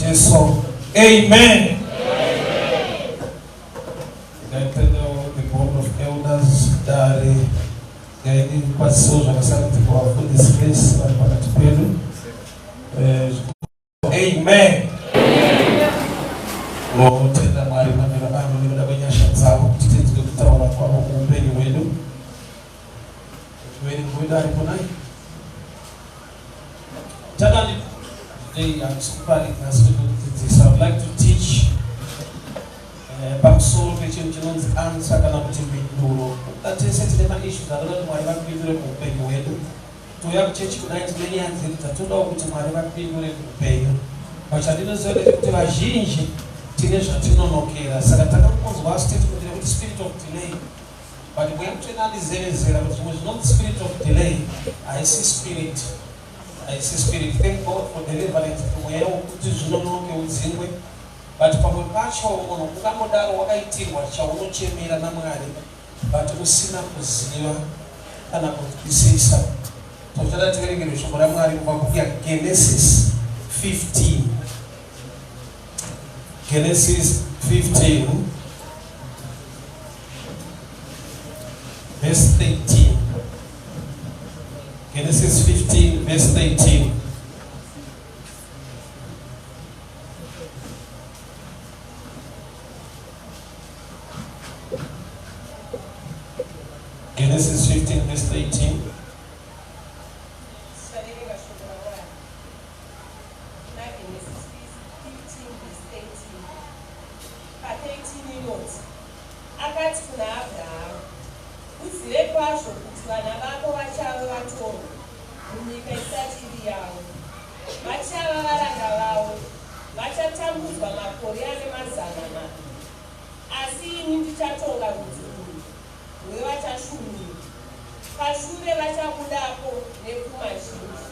Jesu. Amen. The board of elders, Dari, guiding pastors, and something for this place. Amen. Lord, tenda mali maneno ano ni ndabanyasha zao titete kutawala kwa kumpeni wenu. Tuweni mwenda aliponai. Tadani today I'm speaking as this. I would like to teach Baksol Pechin's answer kana kuti Mhinduro. That is set the issues that Lord mwalimu Mhinduro kumpeni wenu. To have church tonight many answers that told out to mwalimu Mhinduro kumpeni. Wachadino zote kuti vazhinji tine zvatinonokera saka takakonzwa statement yekuti spirit of delay, but muyamutsenalizerezera kuti zvimwe zvinonzi spirit of delay haisi spirit. Thank God for deliverance mweya wekuti zvinonoke udzingwe, but pamwe pacho munhu ungangodaro wakaitirwa chaunochemera naMwari but usina kuziva kana kunzwisisa. Tochada tiverengere shoko raMwari kubva kubhuku yaGenesis 15. Genesis 15, verse 13. Genesis 15, verse 13. Genesis 15, verse 13. Akati kuna Abrahamu, uzive kwazvo kuti vana vako vachava vatongo munyika isati iri yavo. Vachava varanda vavo, vachatambudzwa makore ane 400. Asi ini ndichatonga rudzi urwu, rwe vachashumira. Pashure vachabudapo nepfuma zhinji.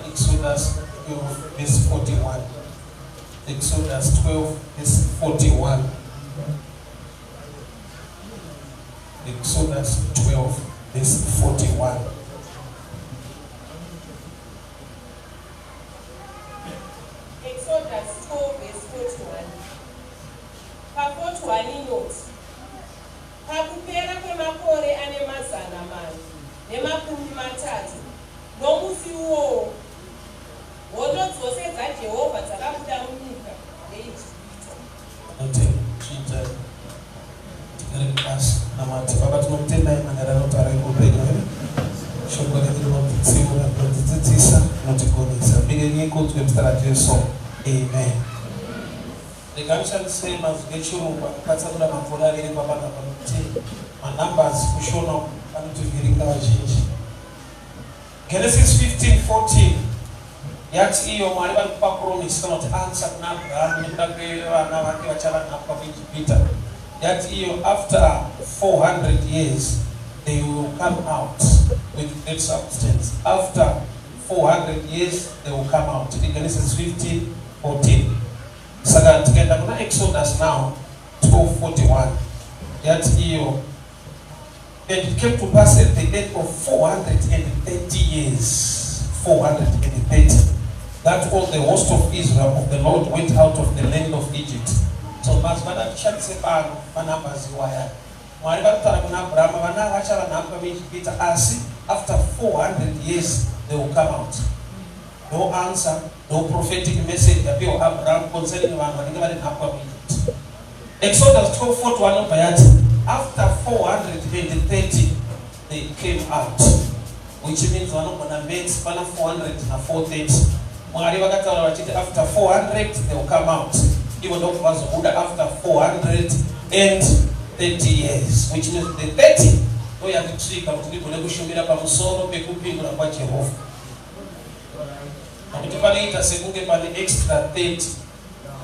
Exodus 12, verse 41. Exodus 12, verse 41. Exodus 12, verse 41. Exodus 12, verse 41. Pa 41 inoti, pakupera kwemakore ane 430, nomusi uwowo, hondo dzose dzaJehovha dzakabuda munyika yeIjipita. Namati baba tunamtenda imani ranotaara ikupenyu shoko letinotitsivura kunotidzidzisa kunotigonesa bigenyiko twemzita raJesu. Amen. Ndinganishandise mazwi echirungu akatsanura makore aviri papanapa kuti manumbers kushona anotivhiringa vazhinji. Genesis 15:14 yati iyo Mwari vari kupa promise kana kuti answer kuna Abrahamu nekuda kwevana vake vachava nhapwa muIjipita. That year, after 400 years, they will come out with great substance. After 400 years, they will come out. In Genesis 15:14. So that together, when Exodus now, 12:41. That year, and it came to pass at the end of 430 years, 430, that all the host of Israel of the Lord went out of the land of Egypt. So mazvana tishandise pano manambers iwaya. Mwari vakutaura kuna Abrahamu vana vachava nhapwa muIjipita asi after 400 years they will come out. No answer, no prophetic message yapiwa Abraham concerning vanhu vanenge vari nhapwa muIjipita. Exodus 12:41 obva yati after 430 they came out, which means vanogona mates pana 430. Mwari vakataura vachiti after 400 they will come out. Even though after 430 years, which means the 30, we have to trick out people who show me up on solo, people about Jehovah. And if you find a second by the extra 30,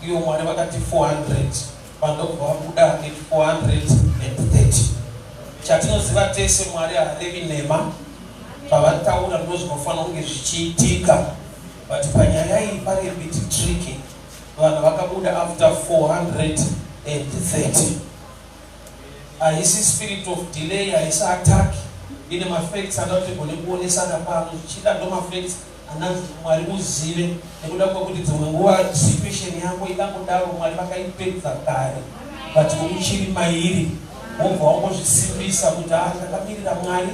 you want to get 400, but look for Buddha at 430. Chatino Zivatese Maria living Nema, Pavatauna knows for fun is cheatika, but Panyai is very bit tricky. Wakabuda after 430. I see spirit of delay, I see attack. In my faith, I don't think only sana pano. Chida don't affect ananzi Mwari uzive nekuda kwekuti dzimwe nguva situation yako ikangodaro Mwari vakaipedza kare but uchiri mairi wobva wangozvisimbisa kuti ndakamirira Mwari.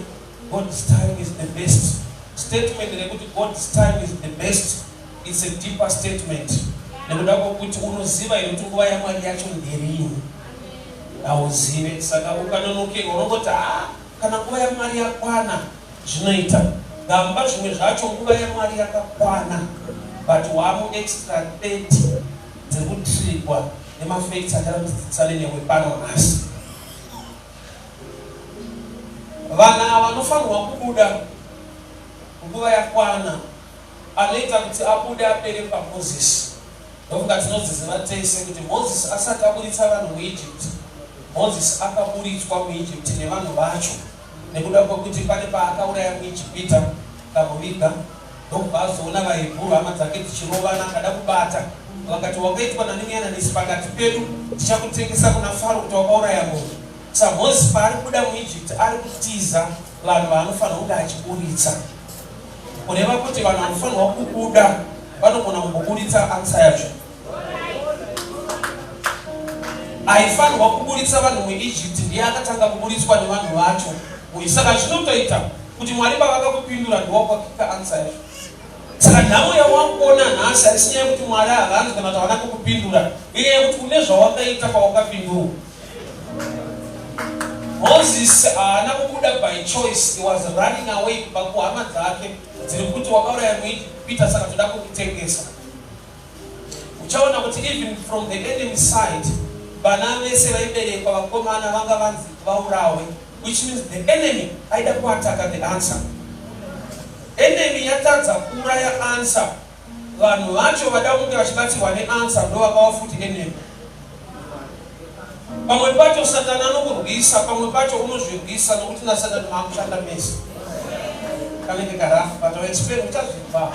God's time is the best. Statement rekuti God's time is the best, it's a deeper statement. Nekuda kwekuti unoziva iri kuti nguva yaMwari yacho nderini auzive. Saka ukanonokerwa unongoti kana nguva yaMwari yakwana zvinoita gamba zvimwe zvacho nguva yaMwari yakakwana but wamu extra 30 dziri kutrigwa nemafacts akarambidzitsane newe pano nhasi. Vana ava vanofanirwa kubuda nguva yakwana anoita kuti abude apere paMozisi. Ndofunga tinodziziva tese kuti Mozisi asati aburitsa vanhu muEgypt, Mozisi akaburitswa muEgypt nevanhu vacho nekuda kwekuti pane paakauraya muIjipita kamuviga ndobva azoona vaHebheru hama dzake dzichirovana akada kubata vakati wakaitwa naniniyananisi pakati pedu tichakutengesa kuna Faro kuti wakauraya munhu. Saka Mozisi paari kubuda muEgypt ari kutiza vanhu vaanofanira kunge achiburitsa kureva kuti vanhu vanofanirwa kubuda vanogona kumboburitsa ansa yacho. Aifanirwa kuburitsa vanhu muEgypt ndiye akatanga kuburitswa nevanhu vacho. Saka zvinotoita kuti Mwari pavakakupindura ndiwakwakika ansa yacho. Saka nhamo yawakuona nhasi haisi nyaya yekuti Mwari havanzi kana kuti havana kukupindura, inyaya yekuti une zvawakaita pawakapindurwa. Moses haana kubuda by choice, he was running away kubva kuhama dzake dziri kuti wakauraya muIjipita saka toda kukutengesa. Uchaona kuti even from the enemy side vana vese vaiberekwa vakomana vanga vanzi vaurawe, which means the enemy aida kuataka the answer. Enemy yatadza kuuraya answer, vanhu vacho vada kunge vachibatsirwa neanswer ndo vakawa futi enemy. Pamwe pacho Satani anokurwisa, pamwe pacho unozvirwisa nokuti naSatani maakushanda mese. Kanenge karafu, but I'll explain uchazvimba.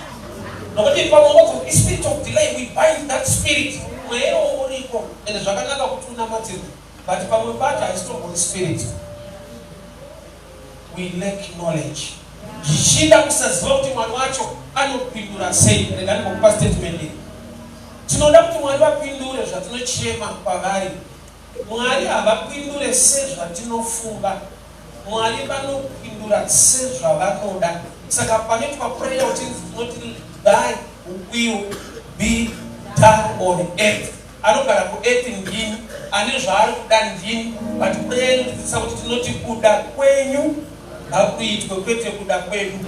Nokuti pamwe spirit of delay, we bind that spirit. Mweero uriko, ende zvakanaka kuti unamatirwe. But pamwe pacho haisi Holy Spirit. We lack knowledge. Zvichida kusaziva kuti Mwari wacho anopindura sei. Rega ndikupa statement iyi. Tinoda kuti Mwari vapindure zvatinochema pavari. Mwari havapindure sezvatinofunga. Mwari vanopindura sezvavanoda. Saka panoitwa prayer kuti thy will be done on earth. Anogara kuearth ndini, ane zvaari kuda ndini, but prayer inotidzisa kuti tinoti kuda kwenyu ngakuitwe kwete kuda kwedu.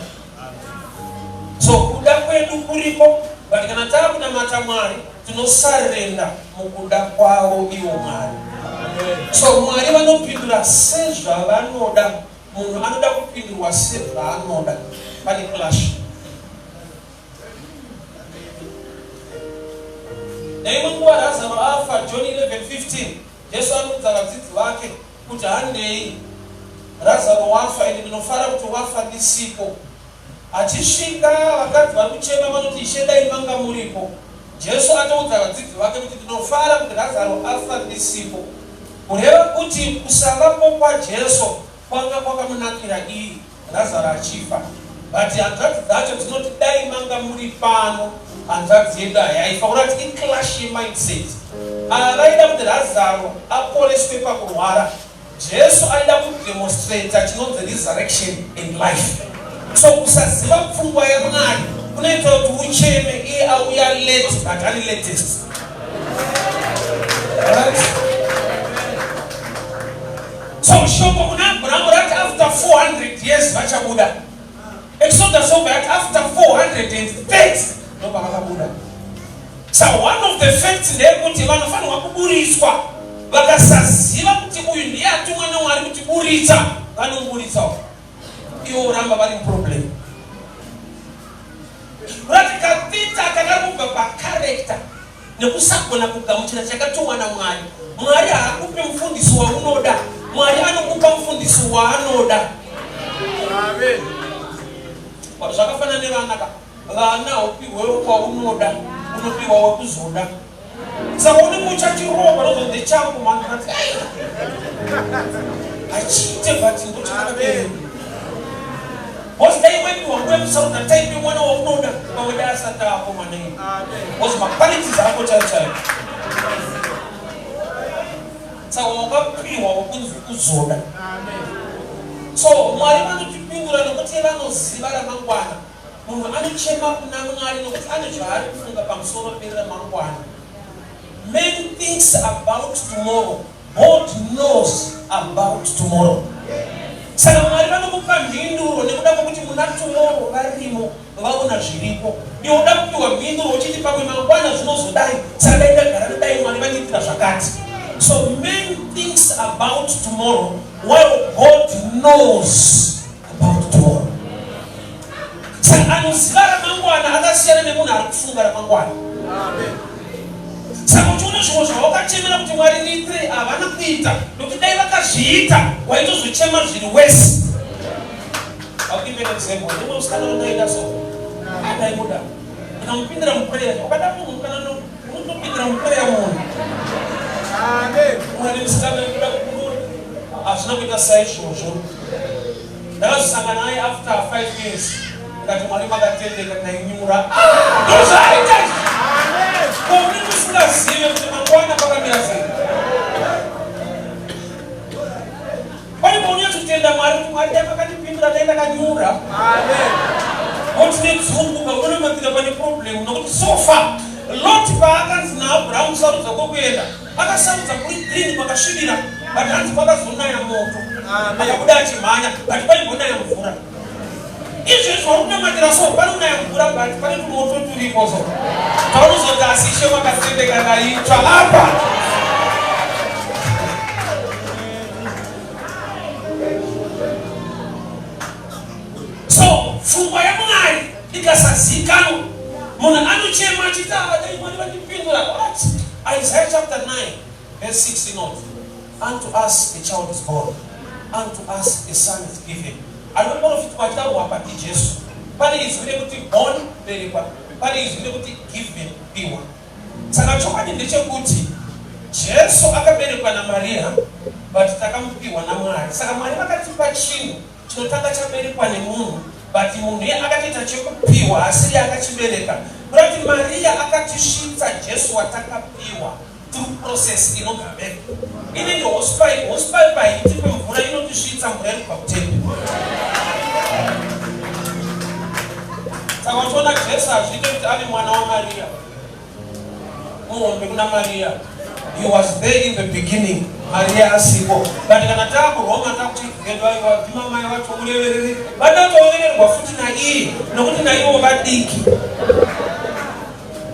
So kuda kwedu kuriko, but kana taakunamata Mwari tinosarenda mukuda kwavo ivo Mwari. So Mwari vanopindura sezvavanoda, munhu anoda kupindurwa sezvaanoda. Pane clash. Neimwe nguva Lazaro afa, John 11:15, Jesu anoudza vadzidzi vake kuti handei Lazaro wafa ende ndinofara kuti wafa ndisipo. Achisvika vakadzi vari kuchema vanoti Ishe dai manga muripo. Jesu atoudza vadzidzi vake kuti ndinofara kuti Lazaro afa ndisipo. Kureva kuti kusavapo kwaJesu kwanga kwakamunakira iyi Lazaro achifa. But hanzvadzi dzacho dzinoti dai manga muri pano, hanzvadzi yedu hayaifa. Kurati iclash yemindset. Vaida kuti Lazaro aporeswe pakurwara. Jesu aida kudemonstrate chinonzi resurrection in life. So kusaziva pfungwa yaMwari kunoita kuti ucheme iye auya late but ani latest. Right? So shoko kuna Abraham rati after 400 years vachabuda. Exodus over after 430 ndo vakabuda. So one of the facts ndekuti vanofanirwa kuburiswa. Vakasaziva kuti uyu ndiye atumwa naMwari kuti buritsa, vanomuburitsawo. Iwo ramba vari problem. Rati kapita kana kubva pacharacter nekusagona kugamuchira chakatumwa naMwari. Mwari haakupi mufundisi waunoda, Mwari anokupa mufundisi waanoda. Amen. Zvakafanana nevana ka. Vana upiwe waunoda, unopiwa wekuzoda. Saka unenge uchachiroba nozonzi changu mwana rati achite but ndochakabereka. Was they when you were going so the time you want to know that we are sat up on my name. Was my qualities are what I said. So I got pretty well good soda. So my man to be good and whatever no Sibara Mangwana. When I came up now, I know what I tried from the Pamsona Pilla Mangwana. Many things about tomorrow. God knows about tomorrow. Saka marivano kupa Mhinduro nekuda kuti muna tomorrow varimo vaona zviripo. Inoda kuti wa Mhinduro uchiti pamwe mangwana zvinozodai. Saka daita gara kudai Mwari vanitira zvakati. So many things about tomorrow while God knows about tomorrow. Saka anoziva ramangwana akasiyana nemunhu ari kufunga ramangwana. Amen. Saka uchiona zvimwe zvawakachemera kuti Mwari niite havana kuita nokuti dai vakazviita waitozochema zviri wese. I'll give you an example. You know musikana wakaita so adaimuda ukamupindira muprayer wakada munhu kana unotopindira muprayer munhu. Amen. Mwari musikana wekuda kukuru hazvina kuita saizvozvo. Ndakazosangana naye after 5 years ndikati Mwari makatendeka ndainyura ndozvaita. Amen. Zive kuti mangwana pakamira sei. Pane paunonya kutenda Mwari kuti Mwari akatipindura dai takanyura. Amen. Kuti nedzungu pakuona matika pane problem nokuti so far Lot paakanzi naAbraham sarudza kwokuenda akasarudza kuri green kwakasvibira but hanzi kwakazonaya moto. Akabuda achimhanya but paibonaya mvura. Izvezvo wakunamatira so panonaya mvura but pane tumoto turipo so. Paunozoti asishe wakatendeka naitsva apa. So pfungwa yaMwari ikasazikanwa munhu anochema achiti dai Mwari vatipindura. What? Isaiah chapter 9 verse 16 note. Unto us a child is born, unto us a son is given. Anoprofita kwataurwa pati Jesu. Pane izwi rekuti born berekwa, pane izwi rekuti given piwa. Saka chokwadi ndechekuti Jesu akaberekwa naMaria but takamupiwa naMwari. Saka Mwari vakatipa chinhu chinotanga chaberekwa nemunhu but munhu iye akatoita chekupiwa asi akachibereka. Kuti Maria akatisvitsa Jesu watakapiwa through process inogambeka. Inenge hosepipe haiti pemvura inotisvitsa mvura iri pakutembe. Saka uchiona Jesu hazviite kuti ave mwana waMaria muhombe kuna Maria. He was there in the beginning. Maria asipo. But kana takuroma takuti ndaiwa vimamai vacho mureverere vadatovererwa futi naiye nokuti naiwo vadiki.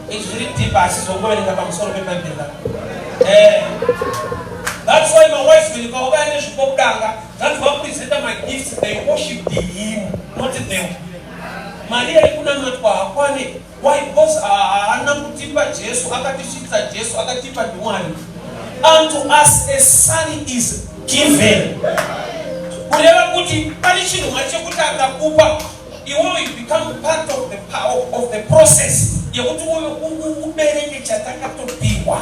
It's very deep asizongoverenga pamusoro pepabhira. That's why my wife will go over and she pop down. That's why I present my gifts. They worship him, not them. Maria ikuna matwa hakwani. Why? Because anamutipa Jesu, akatishitsa Jesu, akatipa Mwari. Unto us a son is given. Kureva kuti pani chinhu chekuti akakupa iwe you become part of the power of the process. Yekuti ubereke chatakatopiwa.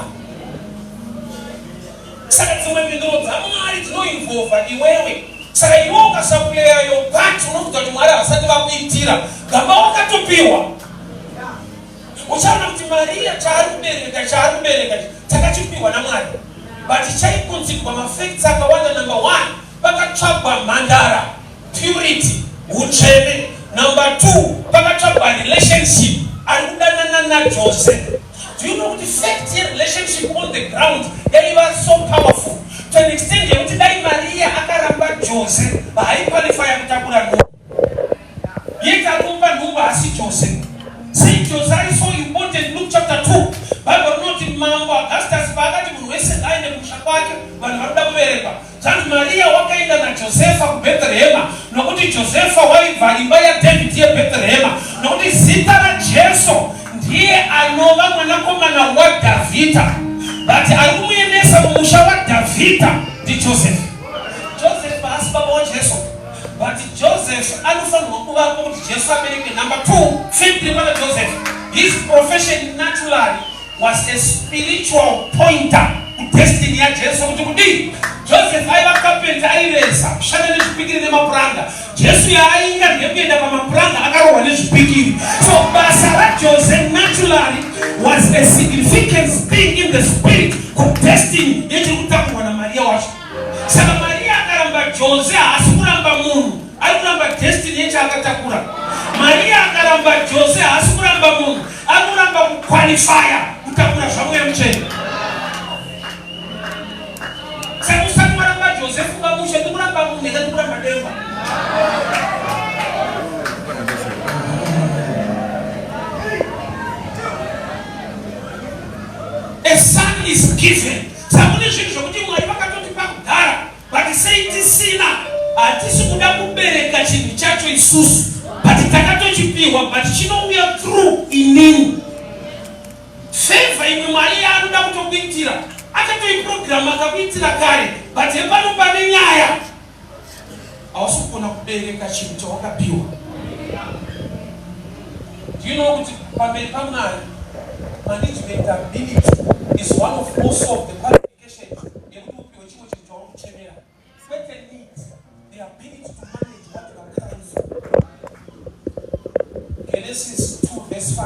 Saka dzimwe mhinduro dzaMwari dzinoinvolva iwewe. Saka iwe ukasakuleya yo part unokuta kuti Mwari asati vakuitira gamba wakatopiwa. Uchaona kuti Maria chaari kubereka takachipiwa naMwari. But chaikonzerwa mafacts akawanda. Number 1 pakatsvagwa mhandara purity utsvene. Number 2 pakatsvagwa relationship ari kudanana naJoseph. Do you know the fact here relationship on the ground yaiva so powerful to an extent yekuti dai Maria akaramba Joseph haiqualify kutakura nhumbu. Yekakupa nhumbu asi Joseph. See, Joseph is so important. Luke chapter 2. Bible not in Mambo Augustus pakati munhu wese aende kumusha kwake vanhu varuda kuverekwa. Zanzi Maria wakaenda naJosefa kuBhethlehema nokuti Josefa waibva imba yaDavid yeBhethlehema nokuti zita raJesu ndiye anova mwanakomana waDhavhidha. But ari kumuendesa mumusha waDhavhidha ndiJosefa. Josefa haasi baba waJesu. But Joseph anofanirwa kuvapo kuti Jesu abereke. Number 2, fifthly pana Joseph, his profession naturally was a spiritual pointer destiny ya Jesu kuti kudi Joseph aiva carpenter aireza kushanda nezvipikiri nemapuranga. Jesu yainga ndekuenda pamapuranga akarohwa nezvipikiri. So basa raJoseph naturally was a significant thing in the spirit of destiny yechiri kutakurwa naMaria wacho. Saka Maria akaramba Jose haasi kuramba munhu, ari kuramba destiny yechaakatakura. Maria akaramba Jose haasi kuramba munhu, ari kuramba kuqualifya kutakura zvamwe muchena. Saka usati maramba Joseph ngamushe ndikuramba munhu eka ndikuramba demba. A son is given. Sakune zvinhu zvokuti Mwari vakatoti pakugara vatiseitisina hatisi kuda kubereka chinhu chacho isusu but takatochipiwa but chinouya through inini. Favor imwe Mwari yaanoda kutokuitira akatoiprograma akakuitira kare but hepano pane nyaya hausi kugona kubereka chinhu chawakapiwa. Do you know kuti pamberi paMwari management ability is one of also of the qualifications yekuti upiwe chimwe chinhu chawakuchemera. Kwete need the ability to manage what you are carrying for. Genesis 2 verse 5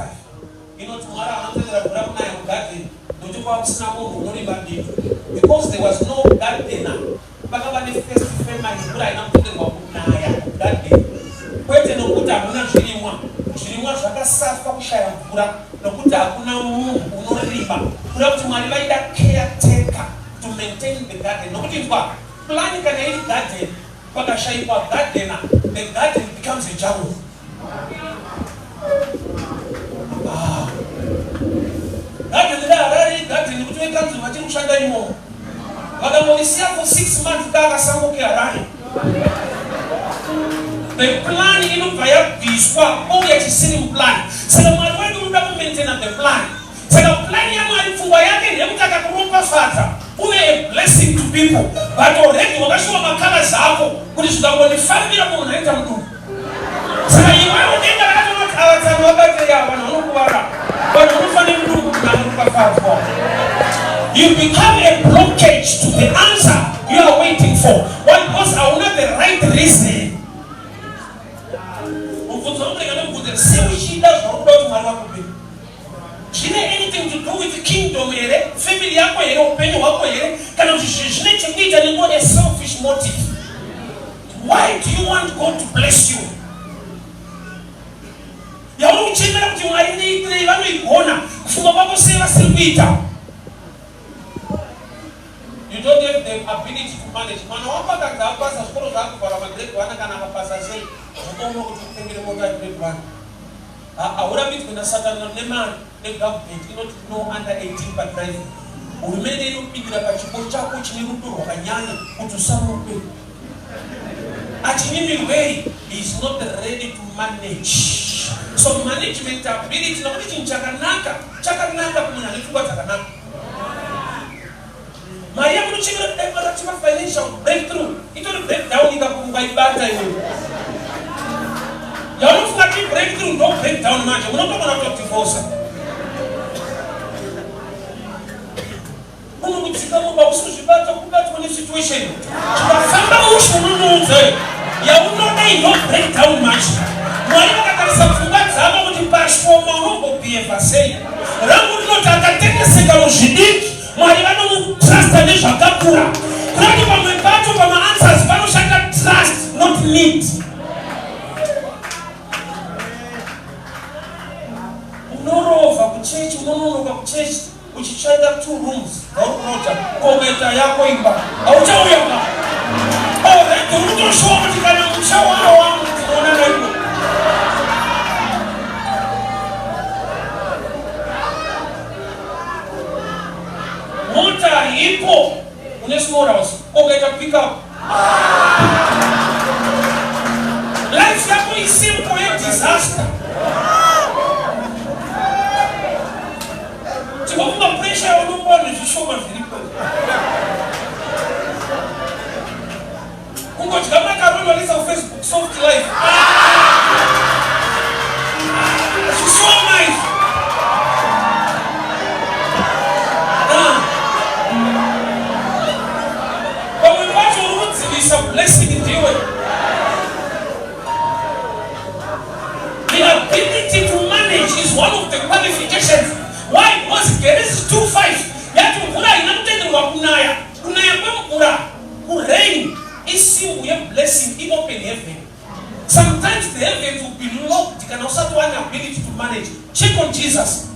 inoti Mwari anotendera kura kunaya mugadheni nokuti kwakusina munhu unorima bindu because there was no gardener. Pakava nefirst family mvura haina kutenderwa kunaya mugadheni kwete nokuti hamuna zvirimwa. Zvirimwa zvakasafa kushaya mvura nokuti hakuna munhu unorima. Kuda kuti Mwari vaida caretaker to maintain the garden. Nokuti ndwa plan kana iri garden pakashayikwa gardener, the garden becomes a jungle. Garden ndarari garden nekuti vekanzi vachiri kushanda imomo vakamboisiya for 6 months kaakasangoke harari. The plan inobva yabviswa ouya chisiri muplan. Saka Mwari wedu unoda kumaintaina the plan. Saka plan yaMwari pfungwa yake ndeyekuti akakuropafadza uve a blessing to people but already wakashiwa makalazi ako kuti zvikangondifambira munhu aita mudumbu. Saka iwewe udenga rakatonoti avatsani vabateya vanhu vanokuvara vanhu vanofanira mudumbu kuti anoropafadzwa. You become a blockage to the answer you are waiting for. Why? Because hauna the right reason. Anything to do with the kingdom here, family yako here, upenyo wako here, kana zvine chekuita a selfish motive. Why do you want God to bless you? Yauri uchemera kuti Mwari ndiitire vanoigona kufunga kwako sei vasiri kuita. You don't have the ability to manage. Mwana wako akagara pasa zvikoro zvako para magrade 1 kana akapasa sei zvakaona kuti utengere mota grade 1. Haurambidzi kuenda Satani nemari negovernment inoti no under 18 padrive. Hurumende inopindira pachipo chako chine rudo rwakanyanya kuti usamupe. Achinyimirwei is not ready to manage. So management ability nokuti chinhu chakanaka kumunhu ane pfungwa dzakanaka. Maria munochemera kudai chiva financial breakthrough itori breakdown ikakungaibata iwewe. Yaanofunga kuti breakthrough ndo breakdown manje unotogona kutodivorce. Unokudzika mumba usizvibata kubatwa nesituation chikafamba ushunuudze yaunodai ndo breakdown manje. Mwari vakatarisa pfungwa dzavo kuti pashoma unombobhiyevha sei. Rangu rinoti akatengeseka muzvidiki Mwari vanomutrasta nezvakakura. Kurati pamwe pacho pamaanswers panoshanda trust not need. Unorova kuchechi, unononoka kuchechi uchitsvaida 2 rooms gaukunota kometa yako imba hauchauya ba. Already unotoshuwa kuti kana musha wangu tinoona naipo. Mota ipo une small house ukaita pick up. Life yako is simple ya disaster. Chikofunga pressure ya unumbwa nishishoma zilipo. Kungo chikama karoli walisa Facebook soft life. She's so nice. ramifications. Why? Because Genesis 2:5 yati mvura inakutenderwa kunaya kwemvura rain is symbol of blessing in open heaven. Sometimes the heavens will be locked. Can also have one ability to manage. Check on Jesus.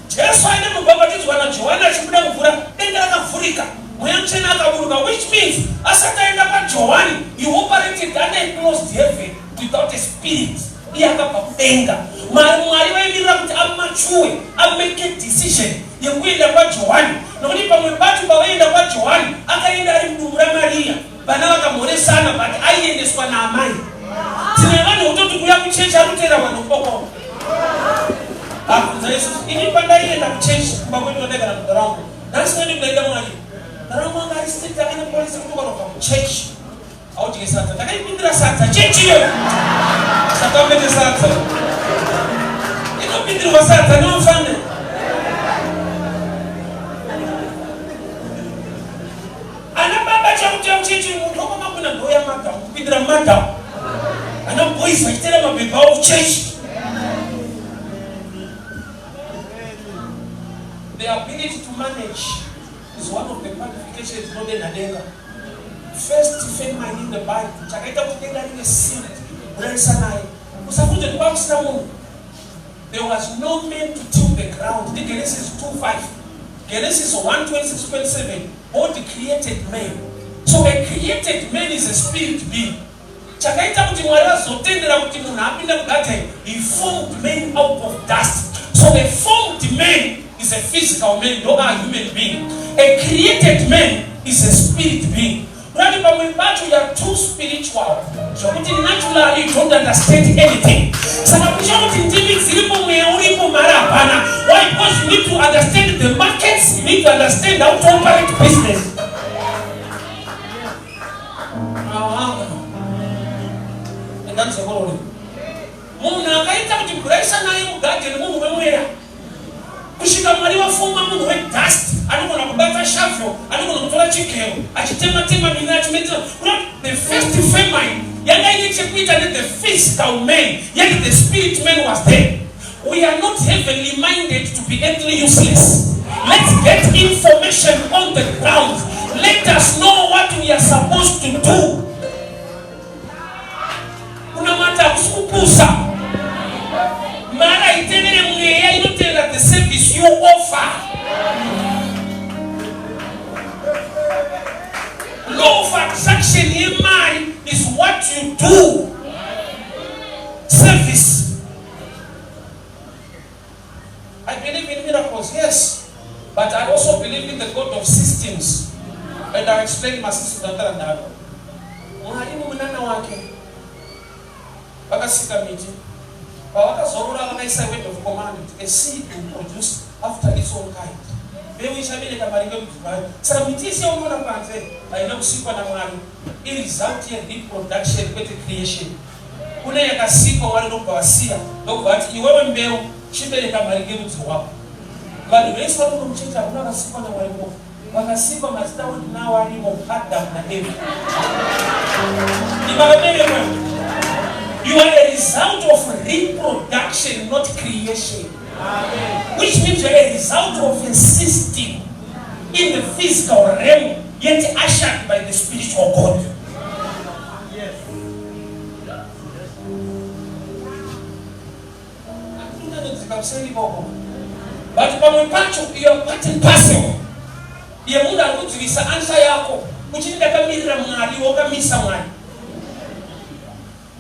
Jesus I never baptized na Joanna chibuda mvura tendera kavurika. Muyamchena akaburuka, which means asataenda pa Joani he operated under a closed heaven without a spirit. Iyakapapenga. Mwari waimira kuti amachue, make a decision yekuenda kwa Joani. Nokuni pamwe patu pawaenda kwa Joani akaenda ari mdumura Maria. Bana vakamhore sana but aiendeswa na amai. Tine vanhu utoti kuya kuchechi arutera vanhu ukoko. Akunza Yesu, ini pandaienda kuchechi kumba kwedu ndonekana munharaunda. Nhasi nani kudaida Mwari. Nharaunda anga ari strict akane polisi kutoka kuchechi. Autike sadza, takaipindira sadza chechi iyo. Saka mbete sadza. Inopindirwa sadza nomfane. Chechi munhu kuna ndoya madam kupindira madam ana boys vaitera mabhebha of church. The ability to manage is one of the qualifications not in first feminine in the Bible chakaita kutenga ile sin bresa naye usafuje kwamsina Mungu. There was no man to till the ground. The Genesis 2:5, Genesis 1:26-27, God created man. So a created man is a spirit being. Chakaita kuti Mwari azotendera kuti munhu apinde mugate, he formed man out of dust. So a formed man is a physical man, not a human being. A created man is a spirit being. But you are too spiritual. So naturally you don't understand anything. Why? Because you need to understand the markets, you need to understand how to operate business. And that's the whole. Kushika mwali wa funga mungu we dust. Anuko na kubata shafo. Anuko na kutola chikeo. Achitema minati meta. The first feminine. Yanga ini chekuita the physical man. Yet the spirit man was there. We are not heavenly minded to be earthly useless. Let's get information on the ground. Let us know what we are supposed to do. Kuna mata kusukupusa. Mara itenere mngeya inotela the service you offer. Law of attraction in mind is what you do. Service. I believe in miracles, yes. But I also believe in the God of systems. And I'll explain my sister Dr. Mwalimu mnana wake. Bakasika miti. A word of command, a seed will produce after its own kind. Maybe we shall be like a marigold to buy. Saramitizi on one panze, I know super namari. It is out here reproduction with the creation. Una yakasiko wale ndo bawasia, ndo bati iwewe mbeo, shibe like a marigold to walk. But the rest of the mchita, una kasiko na walimu. Wakasiko mazita would now walimu Adam na Eva. You are a result of reproduction, not creation. Amen. Which means you are a result of a system in the physical realm, yet ushered by the spiritual God. Yes. But when you are part and parcel, you are going to be answer yako. Uchinda kamira mwari woka misa mwari.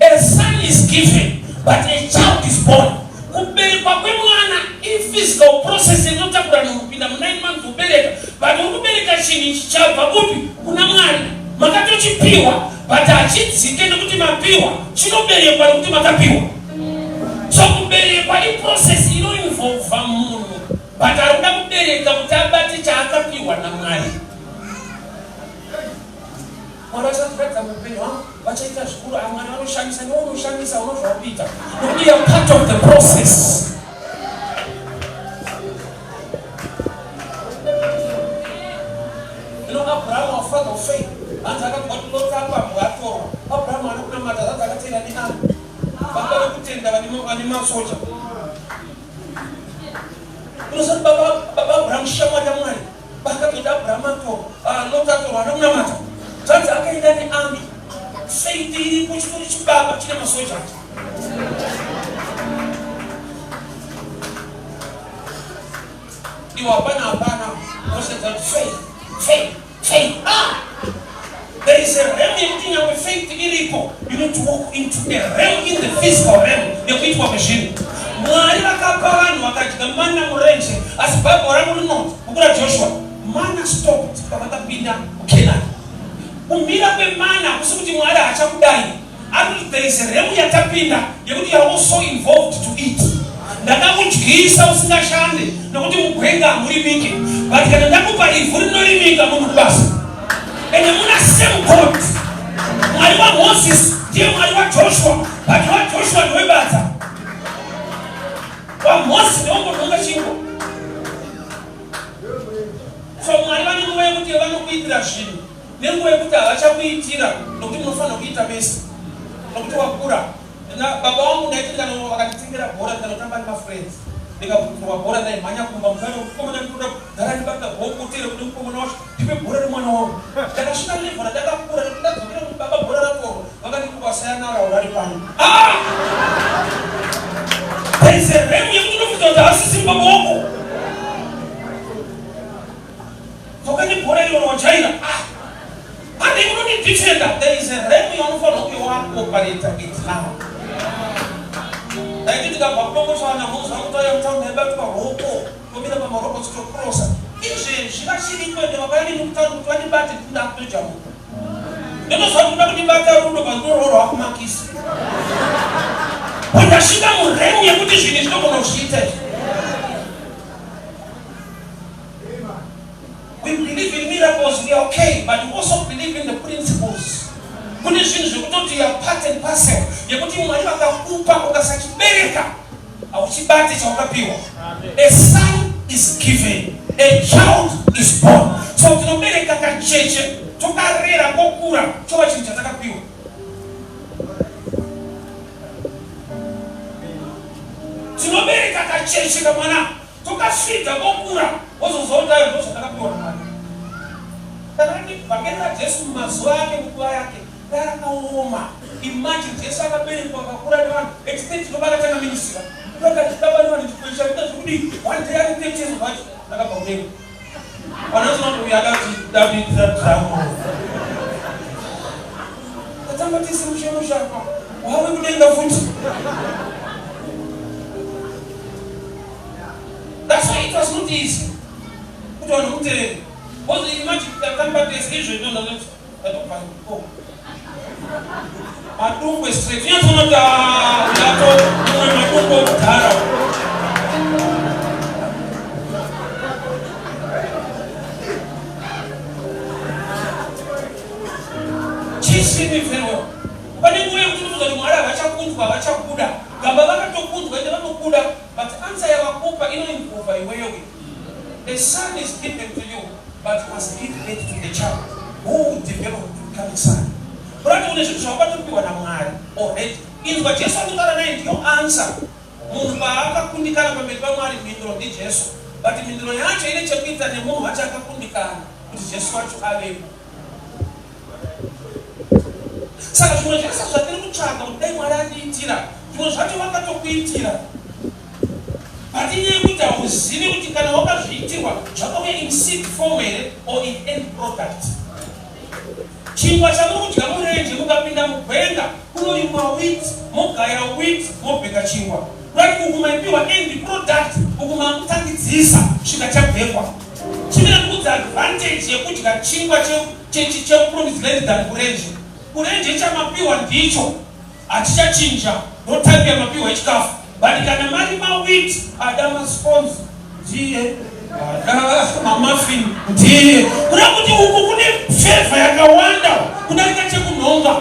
A son is given, but a child is born. Kubeleka kwa mwana in physical process is not happening. Kupinda 9 months kubeleka, but ukubeleka chini child pakupi kuna mwana. Makato chipiwa, but achitsikende kuti mapiwa. Chinobeleka kuti makapiwa. So kubeleka in process ino involve munhu. But aruda kubeleka kuti abati chaakapiwa na mwari. Mwarasa tukata mpewa. We are part of the process. You know, Abraham was father of faith. And I got what looked up Abraham and Abraham at the animal soldier. Unozati baba Abraham shamwari Mwari. Bakatoda Abraham ato lotato vanamata. Zvanzi akaenda nearmy. Faith iri kuchitori chibaba chine masoja. You are hapana. Faith. There is a realm in our faith ilipo. You need to walk into a realm in the physical realm. You need to walk machine. Mwari vakapavanu vakajigamana murenje asi Bible rangu rinoti kukura Joshua mana stopped pavakapinda muKenani. Kumira kwemana kusi kuti Mwari hachakudai. There is a realm yatapinda yekuti you are also involved to eat. Ndakakudyisa usingashande nokuti mugwenga hamurimiki, but kana ndakupa ivhu rinorimika mumubasa. Ende muna same God. Mwari waMoses ndiye Mwari waJoshua, but waJoshua ndowebata. WaMoses ndewongononga chingo. So Mwari vane nguva yekuti vanokuitira zvinhu nenguva yekuti havachakuitira nokuti munofanira kuita besa nokuti wakura. Baba wangu ndaiti kana vakatitengera bhora kana kutamba nemafriends ndikaputirwa bhora ndaimhanya kumba mukana mukomana ndinoda kugara ndibata hokutere kuti mukomana wacho ndipe bhora remwana wangu. Ndakasvika levhora ndakakura ndadzokera kuti baba bhora ratorwa vakandikuvasayanarawo vari pano. There is a realm yekuti unofunga kuti hasisi baba wako tokani bhora iro wajaira and you don't need defender. There is a realm you want to operate it now. Lakini tukapapoko sana Mungu hakutoa mtano na bado kwa roko kumina kwa maroko tukokrosa nje shirashiri kwende mabali ni mtano twani bati tundakuja Mungu ndio sababu tunakudibata rundo bandoro hakumakisi unashika mremu ya kuti zvinhu zvinogona kushita. We believe in miracles, we are okay, but we also believe in the principles. Kune zvinhu zvekutoti ya part and parcel yekuti Mwari vakakupa ukasachibereka auchibate chawakapiwa. A son is given, a child is born. So tinobereka kacheche tokarera kokura chova chinhu chatakapiwa. Tinobereka kacheche kamwana tokasvika kokura wozozonda ndozvatakapiwa naMwari. Tanani vakenda Jesu mumazuva ake nguva yake darakaoma. Imagine Jesu akaberekwa akakura nevanhu extent tobaka tanga ministry vakati tabani vanhu chikuisha kuita zvekudi one day ari techezo vacho ndakabva kudenga vanozona kuti yakati David drama tatamba tisi mushemo shaka wawe kudenga futi. That's why it was not easy kuti vanhu muterere. Because imagine tatamba tisi izvo ndonazvo atopaa madungwe straight yatona tato madungwe kudhara chisiniferwa pane nguva yekuti kuti Mwari havachakundwa havachakuda gamba vakatokundwa ende vanokuda, but answer yavakupa inoinvolva iweyo. The son is given to you, but must give it to the child who will develop to become a son. Brother, une zvinhu zvawakatopiwa naMwari already. Inzwa Jesu anotaura naye ndiyo answer. Munhu paakakundikana pamberi paMwari Mhinduro ndiJesu, but Mhinduro yacho ine chekuita nemunhu wacho akakundikana kuti Jesu wacho avepo. Saka zvimwe zvese zvatiri kutsvaga kuti dai Mwari andiitira, zvimwe zvacho vakatokuitira. But inyaya yekuti hauzivi kuti kana wakazviitirwa zvakauya in seed form here or in end product. Chingwa chamuri kudya murenje mukapinda mugwenga kunorimwa wheat, mogaya wheat, mobheka chingwa. Kurati kukumaipiwa end product, kukumamutangidzisa svika chabhekwa. Chimira kudza advantage yekudya chingwa chepromised land than kurenje. Kurenje chamapiwa ndicho hatichachinja, ndo type yamapiwa echikafu. But kana marima wheat, adama scones, ndiye muffin ndiye kuna kuti uku kune flavor yakawanda kudarika chekunhonga.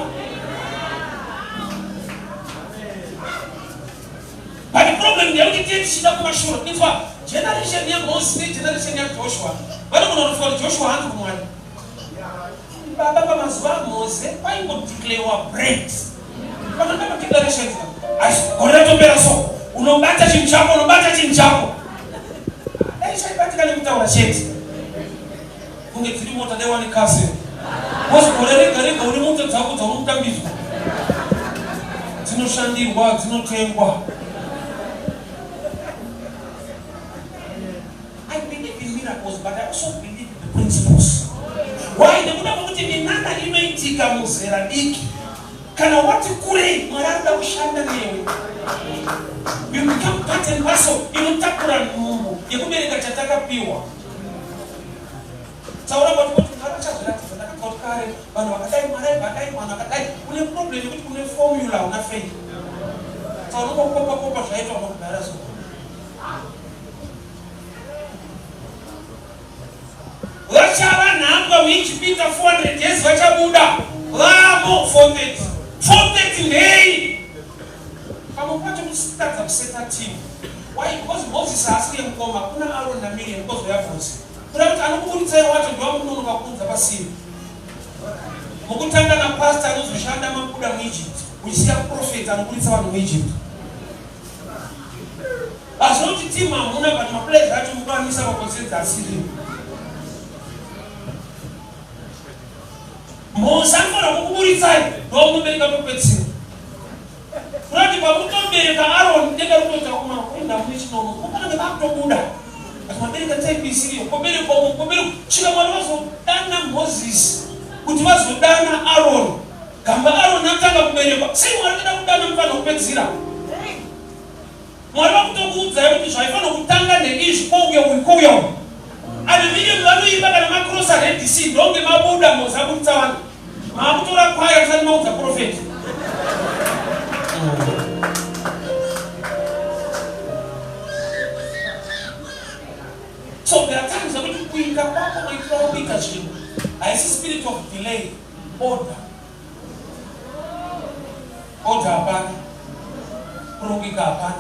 But the problem ndeyekuti tichida kumashure inzwa generation yaMoses negeneration yaJoshua vanogona kufunga kuti Joshua hanzi kumwari. Baba pamazuva aMose paingodeclarewa bread. Panotanga declarations gore ratopera so unobata chinhu chako. Kane mutaura chete. Kunge tiri mota de wani kase. Bosi korere kare uri mota dzako dzomutambizwa. Dzinoshandirwa, dzinotengwa. I believe in miracles, but I also believe in the principles. Why? Nekuda kuti minana inoitika muzera diki. Kana wati kure maranda kushanda newe. You become part and parcel. Inotakura Mungu. Yekubereka chatakapiwa. Saura watu ngaracha zvinaka kare vanhu vakadai marai vakadai vanhu vakadai kune problem yekuti kune formula una fail. Saura kopa zvaitwa mukugara so. Vachava nhamba vichipita 400 years vachabuda vamo 430 nei pamwe pacho kusitadza kuseta team. Why? Because Moses asiye mukoma kuna Aaron na Miriam because yavhunzi kuda kuti anokuburitsayo wacho ndovamunonoka kunza pasiri mukutanga na pastor anozoshanda mabuda muEgypt uchiya prophet anokuritsa vanhu muEgypt. Azvinoti team hamuna but maplayers acho mukwanisa makonsenzi asiri. Mose anofana kukuburitsai ndomubereka pepetsiro kurati pamutobereka Aaron denga rikutoita kumana kuenda mune chinono kupanange vakutobuda ati mabereka taibisiriyo kobereka svika mwari vazodana Moses kuti vazodana Aaron gamba Aaron atanga kuberekwa sei mwari kuda kudana mufana kupedzira mwari vakutokuudzai kuti zvaifana kutanga neizvi kouya ane Miriam vanoimba kana makrosa Red Sea ndonge mabuda Mose aburitsa vanhu makutora kwaya kusati maudza profeti. So there are times that kuinga kwako maitwa ubika zvinhu haisi spirit of delay, order hapana, kurongeka hapana.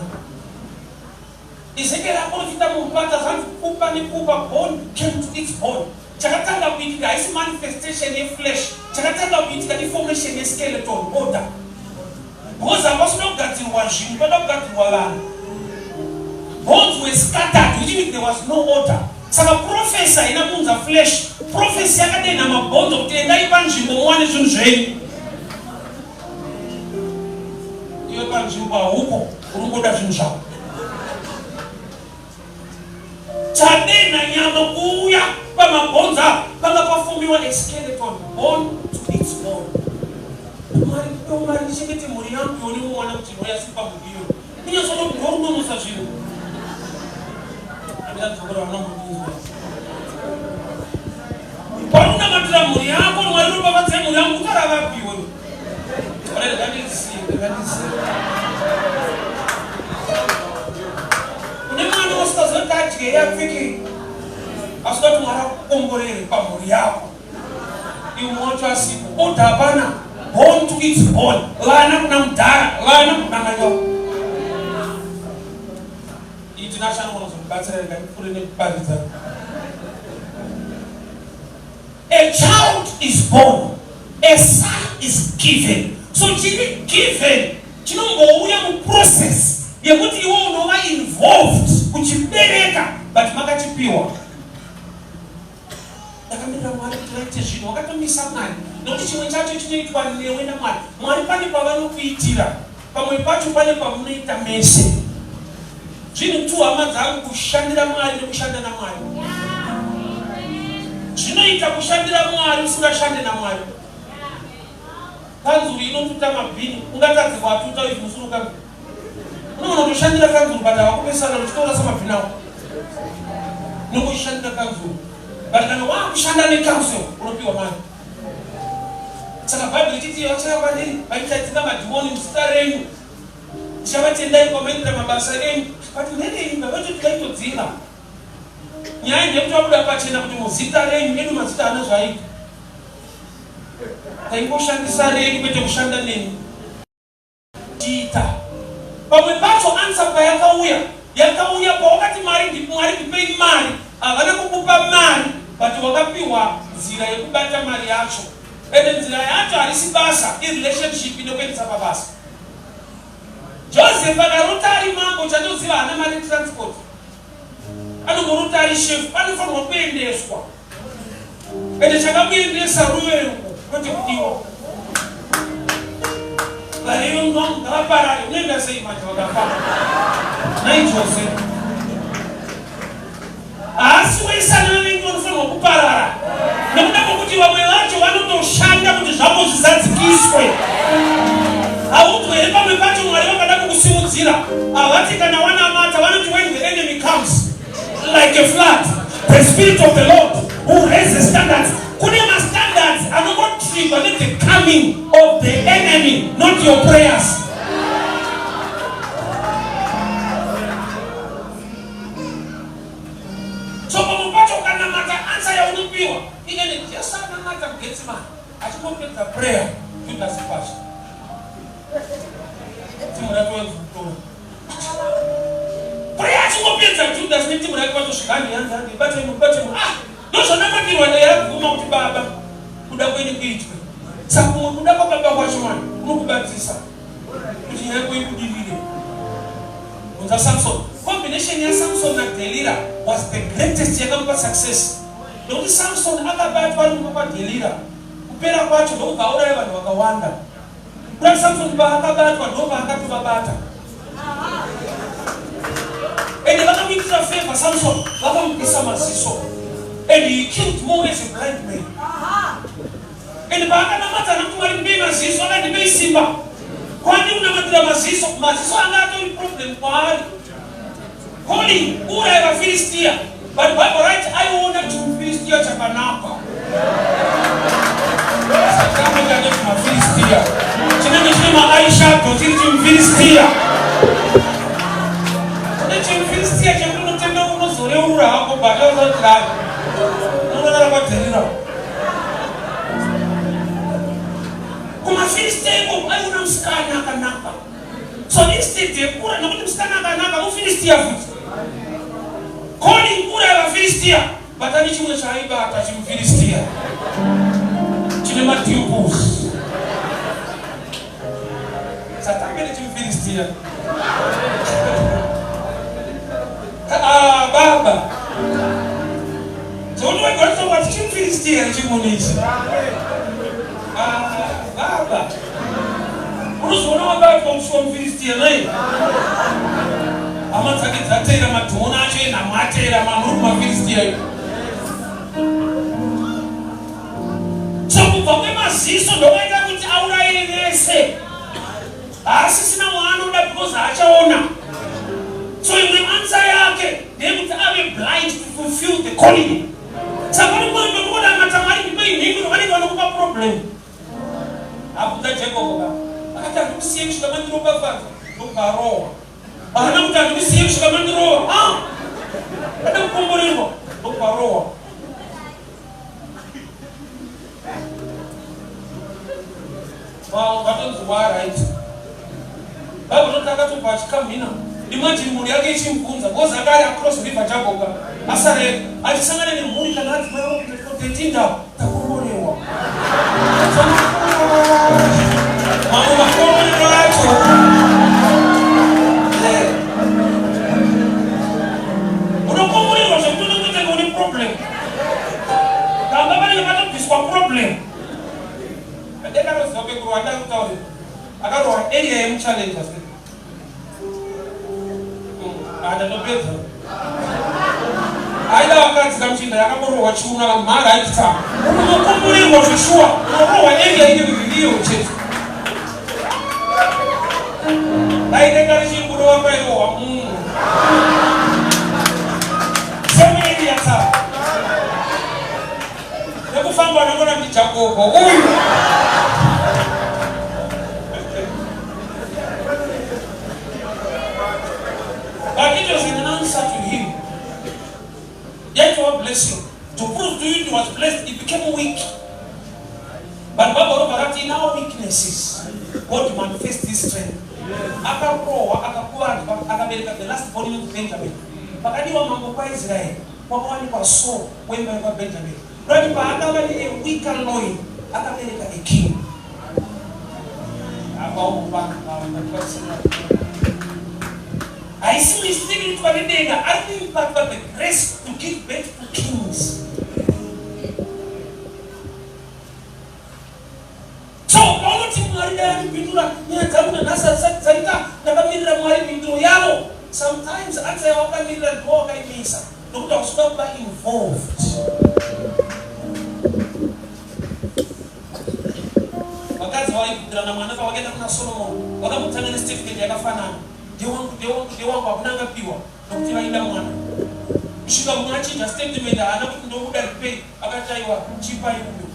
Ezekiel aprofita mupata zanzi kupa nekupa bone came to its bone. Chakatanga kuitika haisi manifestation ye flesh. Chakatanga kuitika deformation ye skeleton, order. Because hapasina kugadzirwa zvinhu pada kugadzirwa vanhu. Bones were scattered, which means there was no order. Saka prophecy haina kunza flesh. Prophecy yakadena mabhonzo kuti endai panzvimbo muwane zvinhu zvenyu. Iwe panzvimbo haupo, uringoda zvinhu zvako. Chadena nyama kuuya pamabhonza panga pafumiwa a skeleton, bone to its bone. Mwari ndichengete mhuri yangu yoni mwana kuti mhuri yasipa mudiyo. Ninyasono kunorunonosa zvinhu. Andadzokera vanomutunzwa. Paruna matira mhuri yako mwari unobatsira mhuri yangu ukaravapiwe. Ore ngandisiye. Kune mwana wasingazoti adye yapfeke asingati mwari akukomborere pamhuri yako. Iwe mwacho asipo order hapana. Born to its born. Lana kuna mdara, lana kuna manyo. International ones of Batsara and put in a A child is born, a son is given. So chini given, chino process. Yekuti iwo unova involved kuchibereka but makachipiwa. Ndakamira mwari tiraite zvinhu wakatomisa mwari nokuti chimwe chacho chinoitwa newe naMwari. Mwari pane pavanokuitira, pamwe pacho pane pamunoita mese. Zvinhu tu hama dzangu kushandira Mwari nekushanda naMwari. Zvinoita kushandira Mwari usingashande naMwari. Kanzuru inotuta mabhini ungatadze kwatuta izvi musoro kangu. Unoona kutoshandira kanzuru but hawakupesana uchitora samabhini awo nokushandira kanzuru. But kana wakushanda nekanzuru unopiwa mari. Saka Bible ichiti vachava vachitadzika madhimoni muzita renyu tichavatendai kwamaitira mabasa enyu but nereimba vacho tikaitodzira nyaya ndekuti vabuda pachena kuti muzita renyu edu mazita ana zvaita taingoshandisa renyu kwete kushanda nenyu tiita pamwe pacho ansa yakauya pawakati Mwari ndipei mari havana kukupa mari but wakapiwa nzira yekubata mari yacho. Ende nzira yacho harisi basa, relationship inokuendesa pabasa. Joseph akarota ari mambo chatoziva hana mari transport. anomuruta ari chef anofanirwa kuendeswa ende chakamuendesa ruvengo kwete kudiwa laiyo ngavaparare unoenda sei manje vakafamba naijose asi waisana vengi vanofanirwa kuparara nekuda kwokuti vamwe vacho vanotoshanda kuti zvavo zvizadzikiswe hauti here pamwe pacho mwari vakada kukusimudzira havati kana wanamata vanoti when the enemy comes like a flood the spirit of the Lord who raises standards kune mastandards anongotrigwa the coming of the enemy not your prayers. So pamwe pacho ukanamata answer yaunopiwa ingene jesu akanamata mugetsemani achingopedza prayer Judas pasha timu rake wekutora prayer achingopedza Judas netimu rake vatosvikani yanzani batemu ndozvanamakirwa ndayakuvuma kuti baba kuda kweni kuitwe saka kumwe kuda kwababa kwacho mwana kunokubatisa kuti nyaya kweikudirire unza Samson. Combination ya Samson na Delila was the greatest yakamupa success. Ndokuti Samson akabatwa numupa Delila kupera kwacho ndokugauraya vanhu vakawanda. Kuti Samson paakabatwa ndopaakatobabata ende vakamuitira favor Samson vakamupisa maziso and he killed more as a blind man. Ende paakanamata nakumari ndibei maziso akandibei simba kwani unamatira maziso anga atori problem kwaari calling ura ya Filistia but Bible right aiona kuti Filistia chakanaka sakama kana kuma Filistia chinenge chine maAisha dotiri chimfilistia ende chimfilistia chekunotenda unozoreura hako badazotirani unonara kwaderira kuma Filistia iko aiona musikana akanaka. So instead yekura nokuti musikana akanaka mufilistia futi calling kura ya Filistia but ani chimwe chaibata chimufilistia chine madiupus satangene chimufilistia baba zoni wegorisa wati chimufilistia chimunisi baba unozoona wabati wamusuwa mufilistia naye hama dzake dzateera madhona acho enhamwateera mamuri kumafilistia iyo so kubva kwemaziso ndovaita kuti auraire vese haasisina waanoda because haachaona. So imwe answer yake ndeyekuti ave blind to fulfill the calling. Saka rimwendo ndikuda matamari ndibei nhingi vanenge vanokupa problem abvunza Jacob akati handikusiye kusvika mandiropafadza ndokarohwa ahana kuti handikusiye kusvika mandirohwa ada kukomborerwa ndokarohwa. Vatonzi waaright Bible noti akatobva achikamhina imagine mhuri yake ichimubvunza because akari across river Jacob asare achisangana nemhuri kana adzimai kuti 13 ndau takomborerwa mamwe makomborero acho unokomborerwa zvekuti unongotenga une problem kamba vanenge vatobviswa problem adekaroziva pekurwanda kutaurira akarohwa area yemuchallenge adatopedza aida vakadzi kamuchinda yakamborohwa chiuna mhara aititama unokomborerwa zveshuwa unorohwa area ine vhiriyo chete dainenga richingurova pairohwa munhu semeria tsa nekufamba nongona kuti Jacobo uyu but it was an answer to him. Yet to a blessing. To prove to you he was blessed, he became weak. But Bible in our weaknesses, God manifests his strength. Akabereka the last born of Benjamin. Pakadiwa mambo kwa Israel. Kwakawani kwa Saul, wemba kwa Benjamin. Rani pa akawani a weaker loin, akabereka a king. I see mistake to Adega. I think but the grace to give birth to kings. So, all of you are there, sometimes I say, wakaimisa. Look at stop by involved. Wakazi wali kudrana mwanaka wagenda kuna Solomon. Wakamutangana certificate ya kafana. Dewa wakunanga piwa. Nokutiwa ila mwana. Mshika mwachi statement anakuti ndo muda repay akataiwa chipa yuko.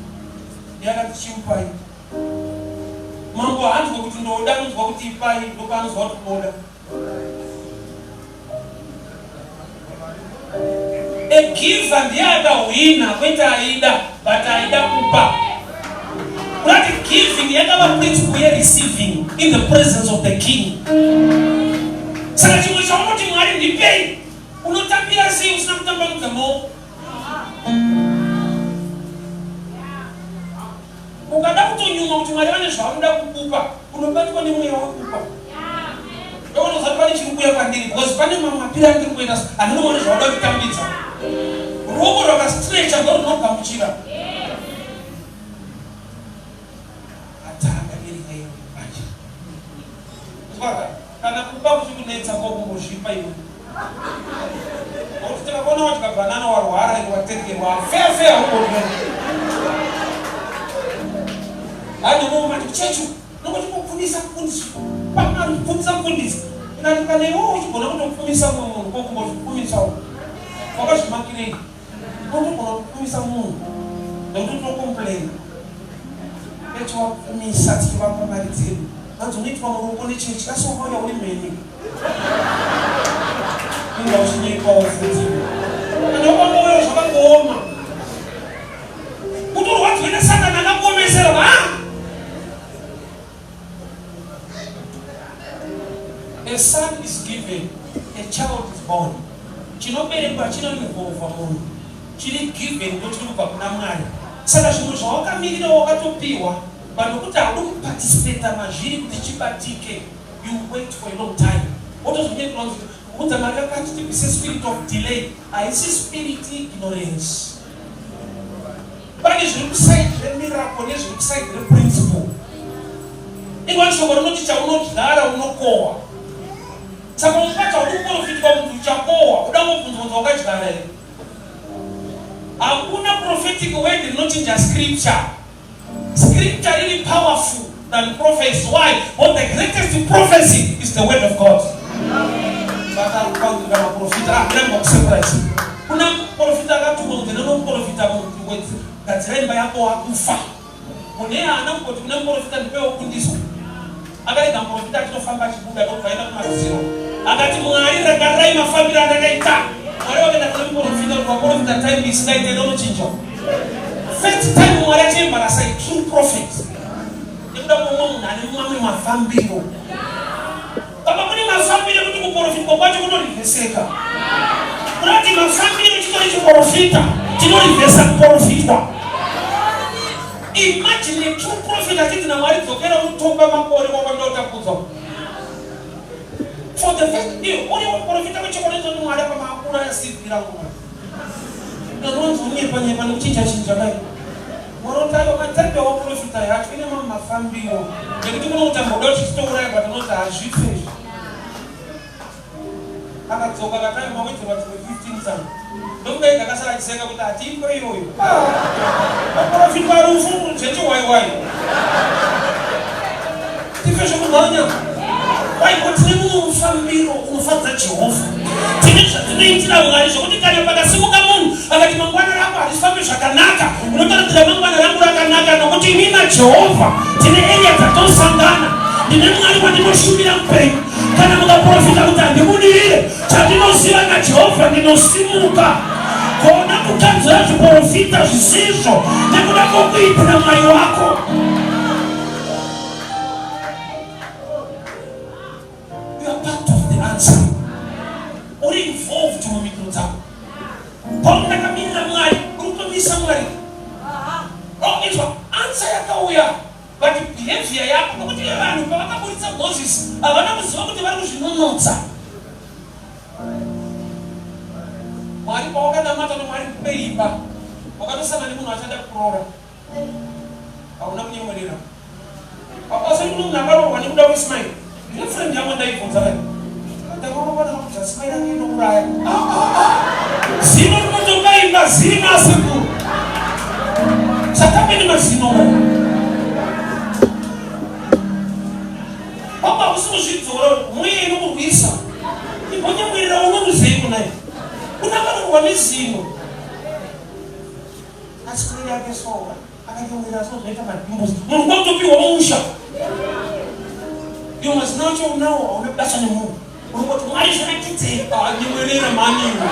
Yaka chipa yuko. Mambo hantu ngokuti ndo udanu ngokuti ipai ndo pano zwa kupoda. A give and the other winner kwenda aida but aida kupa. That giving the other principle we are receiving in the presence of the king. Sasa chimo cha mtu mwali ni pay. Unotambia si usinamtamba mkamo. Ukada kutonyuma kuti mwali wane zvamuda kukupa. Unobati kwa nimwe wakupa. Ndio unozapani chikuya kwandiri because pane mama pira ndiri kuenda anoona zvauda kutambidza. Ruoko rwakastretch ngoro nogamuchira. Kana kupa kuchikunetsa kokumbozvipa iwe. Kuti takaona kuti kabanana warwara iwe watekerwa fefe aukona. Hadi mama chechu nokuti kufundisa kufundisa. Pamari kufundisa kufundisa. Kana iwe uchigona kutofundisa munhu kokumbozvifundisa. Wakazvimakirei. Kuti kufundisa munhu. Ndokuti tocomplain. Echo wafundisa tikivapa mari dzedu. Antu nitwa murukoni chechi kasohoya uri meni. Inga ushinyika wafuti. Ndoba moyo zvakangoma. Kuti urwadzwene saka nakakomesera ba. A son is given, a child is born. Chinoberekwa chinoinvolva munhu. Chiri given ndochiri kubva kuna Mwari. Saka zvinhu zvawakamirira wakatopiwa. But look at don't participate in majiri kuchibatike. You wait for a long time. What does it mean? What the Malachi is a spirit of delay. I see spirit ignorance. But it's inside the miracle, it's inside the principle. Even so, we're not teaching, we're not dara, we're not koa. So when we catch a look of it, we're not koa. We don't want to catch that. Hakuna prophetic word is not in the scripture. Scripture really powerful than prophecy. Why? But the greatest prophecy is the word of God. But I'm calling them a prophet. I'm not surprised. Kuna profita katu mwenye no profita mwenye katireni bayako wakufa. Unea anamkoti kuna profita nipewa kundiso. Agari kama profita kitofamba chibuga tokaenda kuma zero. Agati mwangaira garai mafamila ndakaita. Wale wakenda kuna profita time is like no change. First time mwaraje embarasa a true prophet. Nikuda kumungu na ni mwami mafambiro. Kama muni mafambiro kuti kuprofita kwa kwacho kunoliveseka. Kurati mafambiro chitoli chiprofita. Chinolivesa kuprofitwa. Imagine a true prophet akiti na mwari tokera utomba makore kwa ndota kuzo. For the first day, only one profita wichokonezo ni mwari kwa makura ya sivira kwa. Ndio unye panye kuchinja chinja nayo. Morota yo matendo wa profita yake ni mama fambio. Ndio kuna utambodo chitora kwa nota ajife. Akatoka kataye mawete wa 15 sana. Ndio ndio kakasala kisenga kuti timbo hiyo. Profita rufu checho wai. Tifesho kudanya. Why continue fambio unafuata Jehova. Tinisha unganisho kuti kana pada simuka mungu akati mangwana rako alifanya shakanaka unataka tira mangwana rangu rakanaka nokuti nina Jehova tine elia tatosangana ndine mwali wa ndimoshumira mpenyu kana mga profita kuti ndimudire chatinoziva na Jehova ndinosimuka kona kutanzira chiprofita zvisizvo nekuda kokuitira mwai wako. You are part of the answer. Uri involved mu mikro zako. Paul nakamira mwari, kurutumisa mwari. Izwa, answer yakauya. But behavior yako, nokuti vanhu pavakaburitsa Moses, havana kuziva kuti vari kuzvinonotsa. kana mwari kuimba wakatosangana nemunhu achada kuroora hauna kunyemwerera pasari kuno munhu akaroorwa nekuda kweismaili ndine friend yangu ndaibvunza vai ndakaona kuti asmaili ake inouraya zino rinotokaimba zino asekuru chakapeni mazino papa kusinozvidzora mweya inokurwisa ibonyemwerera unomuzei kunaye unakaroorwa nezino asi kureri ake soa akanyemwerera sozvaita madhimbuzi munhu kwakutopiwa mumusha iwo mazina acho unawo hauna kudasa nemunhu unongoti mwari zvakatidzei anyemwerera maniwo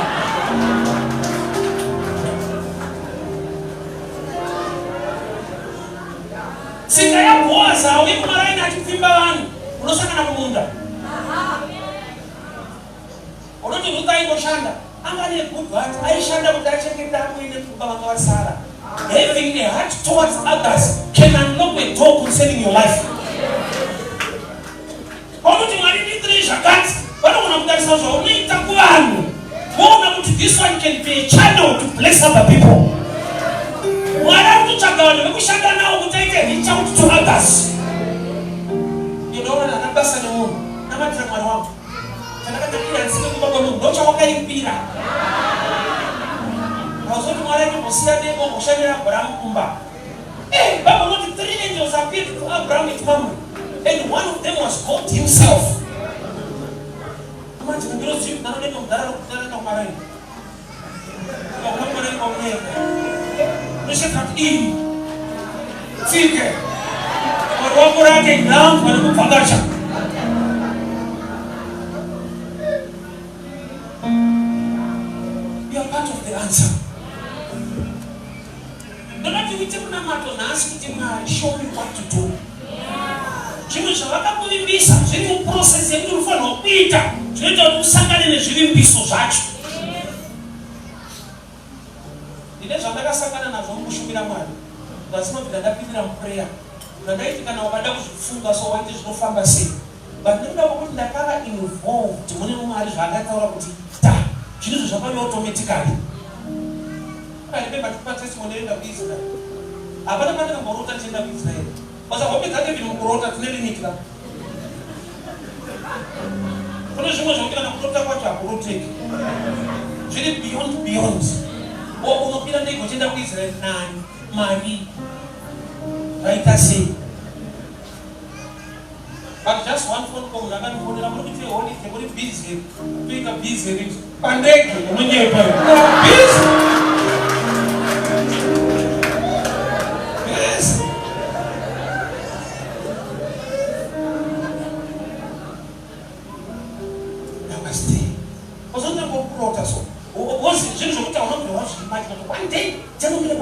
tsika yabhoazi hauye kumaraini achipfimba vanhu unosangana kumunda unoti Ruth aingoshanda anga negood heart aishanda kuti achengeta amwene kuba vanga vasara. Having a heart towards others can unlock a door concerning your life. Pamuti mwari nditiri zvakati vanogona kutarisa zvaunoita kuvanhu voona kuti this one can be a channel to bless other people. Mwari ari kutsvaga vanhu vekushanda navo kuti aite reach out to others. Inoona ndakabasa nemunhu namatira mwari wangu chandakatakira ndisike kuba kwemunhu ndochawakaimbira hazoti mwari achimbosiya dengo ngoshandira Abrahamu kumba. Bible noted 3 angels appeared to Abraham at Mamre, and one of them was God himself. Imagine Mhinduro zivi naroneka mudhara rokutarana kumaraini kakunamareni kwamuneka neshekati iyi tsike mwari wako rake nhamvu vane kupfakacha. You are part of the answer. Show me what to do. Zvimwe zvavakakuvimbisa zviri muprocess yekuti unofanirwa kuita zvinoita kuti usangane nezvivimbiso zvacho. Ndine zvandakasangana nazvo mukushumira Mwari ndasima kuti ndapindira muprayer ndandaiti kana wakada kuzvifunga so waite zvinofamba sei, but nekuda kwekuti ndakava involved mune Mwari zvaakataura kuti ta zvinhu zvafamba automatically. Remember to practice money kuIsrael. Apana mana kumurota tenda kuIsrael. Basa hope kake vile mkurota tunelimika. Kuna zvimwe zvokira na kurota kwacho akuroteki. Zviri beyond. Unopira ndiko tenda kuIsrael nani? Mari. Raita sei. But just one phone call nakanifonera muri kuti holiday muri busy. Kuita busy pandeke munyepa. Busy. One day, one day,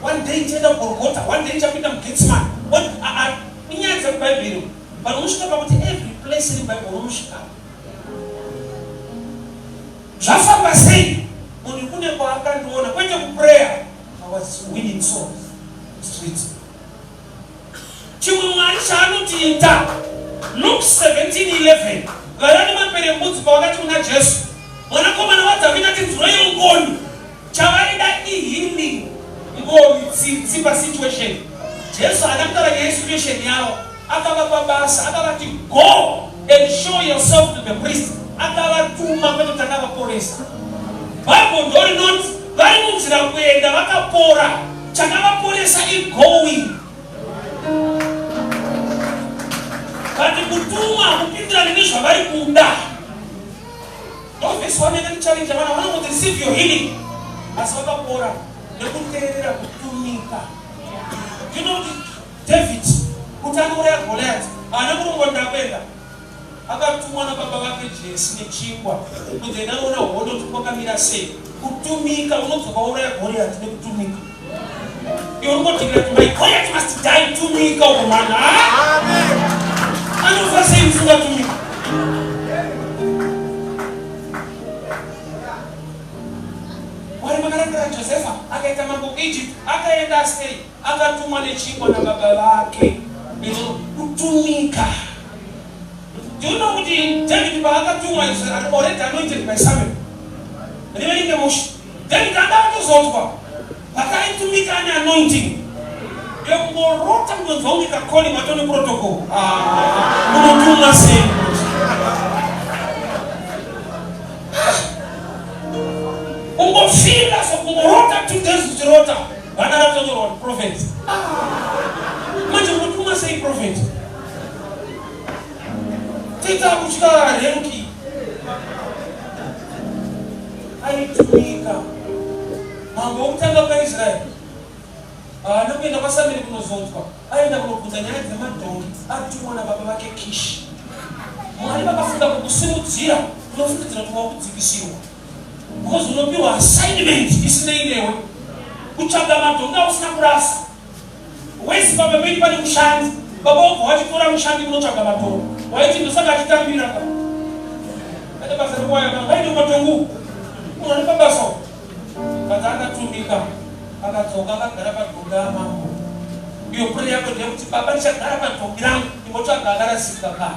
one day, but about every place in the Bible. Jaffa say, when you put a prayer, I was winning souls. Street. Luke 17:11. Garani mapere mbuzi kwa wakati una Jesu. Wanakoma na watu wina tinzurayo ngoni. Chawaida healing. Ngoni, sipa situation. Jesu anamtara ya situation yao. Akawapa basa, akawati go and show yourself to the priest. Akawatuma kwetu takawa polisi. Bible ndori not, vari mumzira kuenda wakapora. Chakawa polisi going. Kati kutuma kupindira ninishwa vari kunda. Don't face one and challenge a man to receive your healing. As wakapora, nekuterera kutumika. You know David, kutanura Goliath, anakurungonda kwenda. Akatumwa na baba wake Jesse nechingwa. Kuti naona hondo tukokamira sei. Kutumika unotsoka ura Goliath nekutumika. You want to get my Goliath must die tumika ukomana. Amen. Anofase mfunga tumika. Wale makaraka Joseph akaita mambo Egypt, akaenda stay, akatumwa nechingwa na baba wake. Kutumika. Do you know what David akatumwa is already anointed by Samuel. Remember Moshe. Then kanda kuzotwa. Vakaitumika ane anointing. Yongorota mgonzongi kakoli matoni protocol. Unotuma sei. Ungofika so kungorota 2 days zirota. Vanara tozorwa prophet. Manje unotuma sei prophet. Tita kuchika renki. Aitumika. Mambo utanga kwa Israeli. Napenda kwa sababu kunozotwa. Aenda kunokuza nyaya zemadongi. Atumwa na baba wake Kishi. Mwali bakafunda kukusimudzira. Unofundidzira kuti wakudzikisiwa. Because unopiwa assignment isina inewe. Kutsvaga madongi ausina kurasa. Wesi baba vedu pane mushandi. Baba wako wachitora mushandi kunotsvaga madongi. Waiti ndosaka achitambira ka. Ate basa rekwaya ka. Vaide matongu. Unonipa basa. Kati akatumika. Akadzoka akagara padongi amambo. Iyo prayer yako ndeyekuti baba ndichagara padongi rangu ndingotsvaga akarasika ka.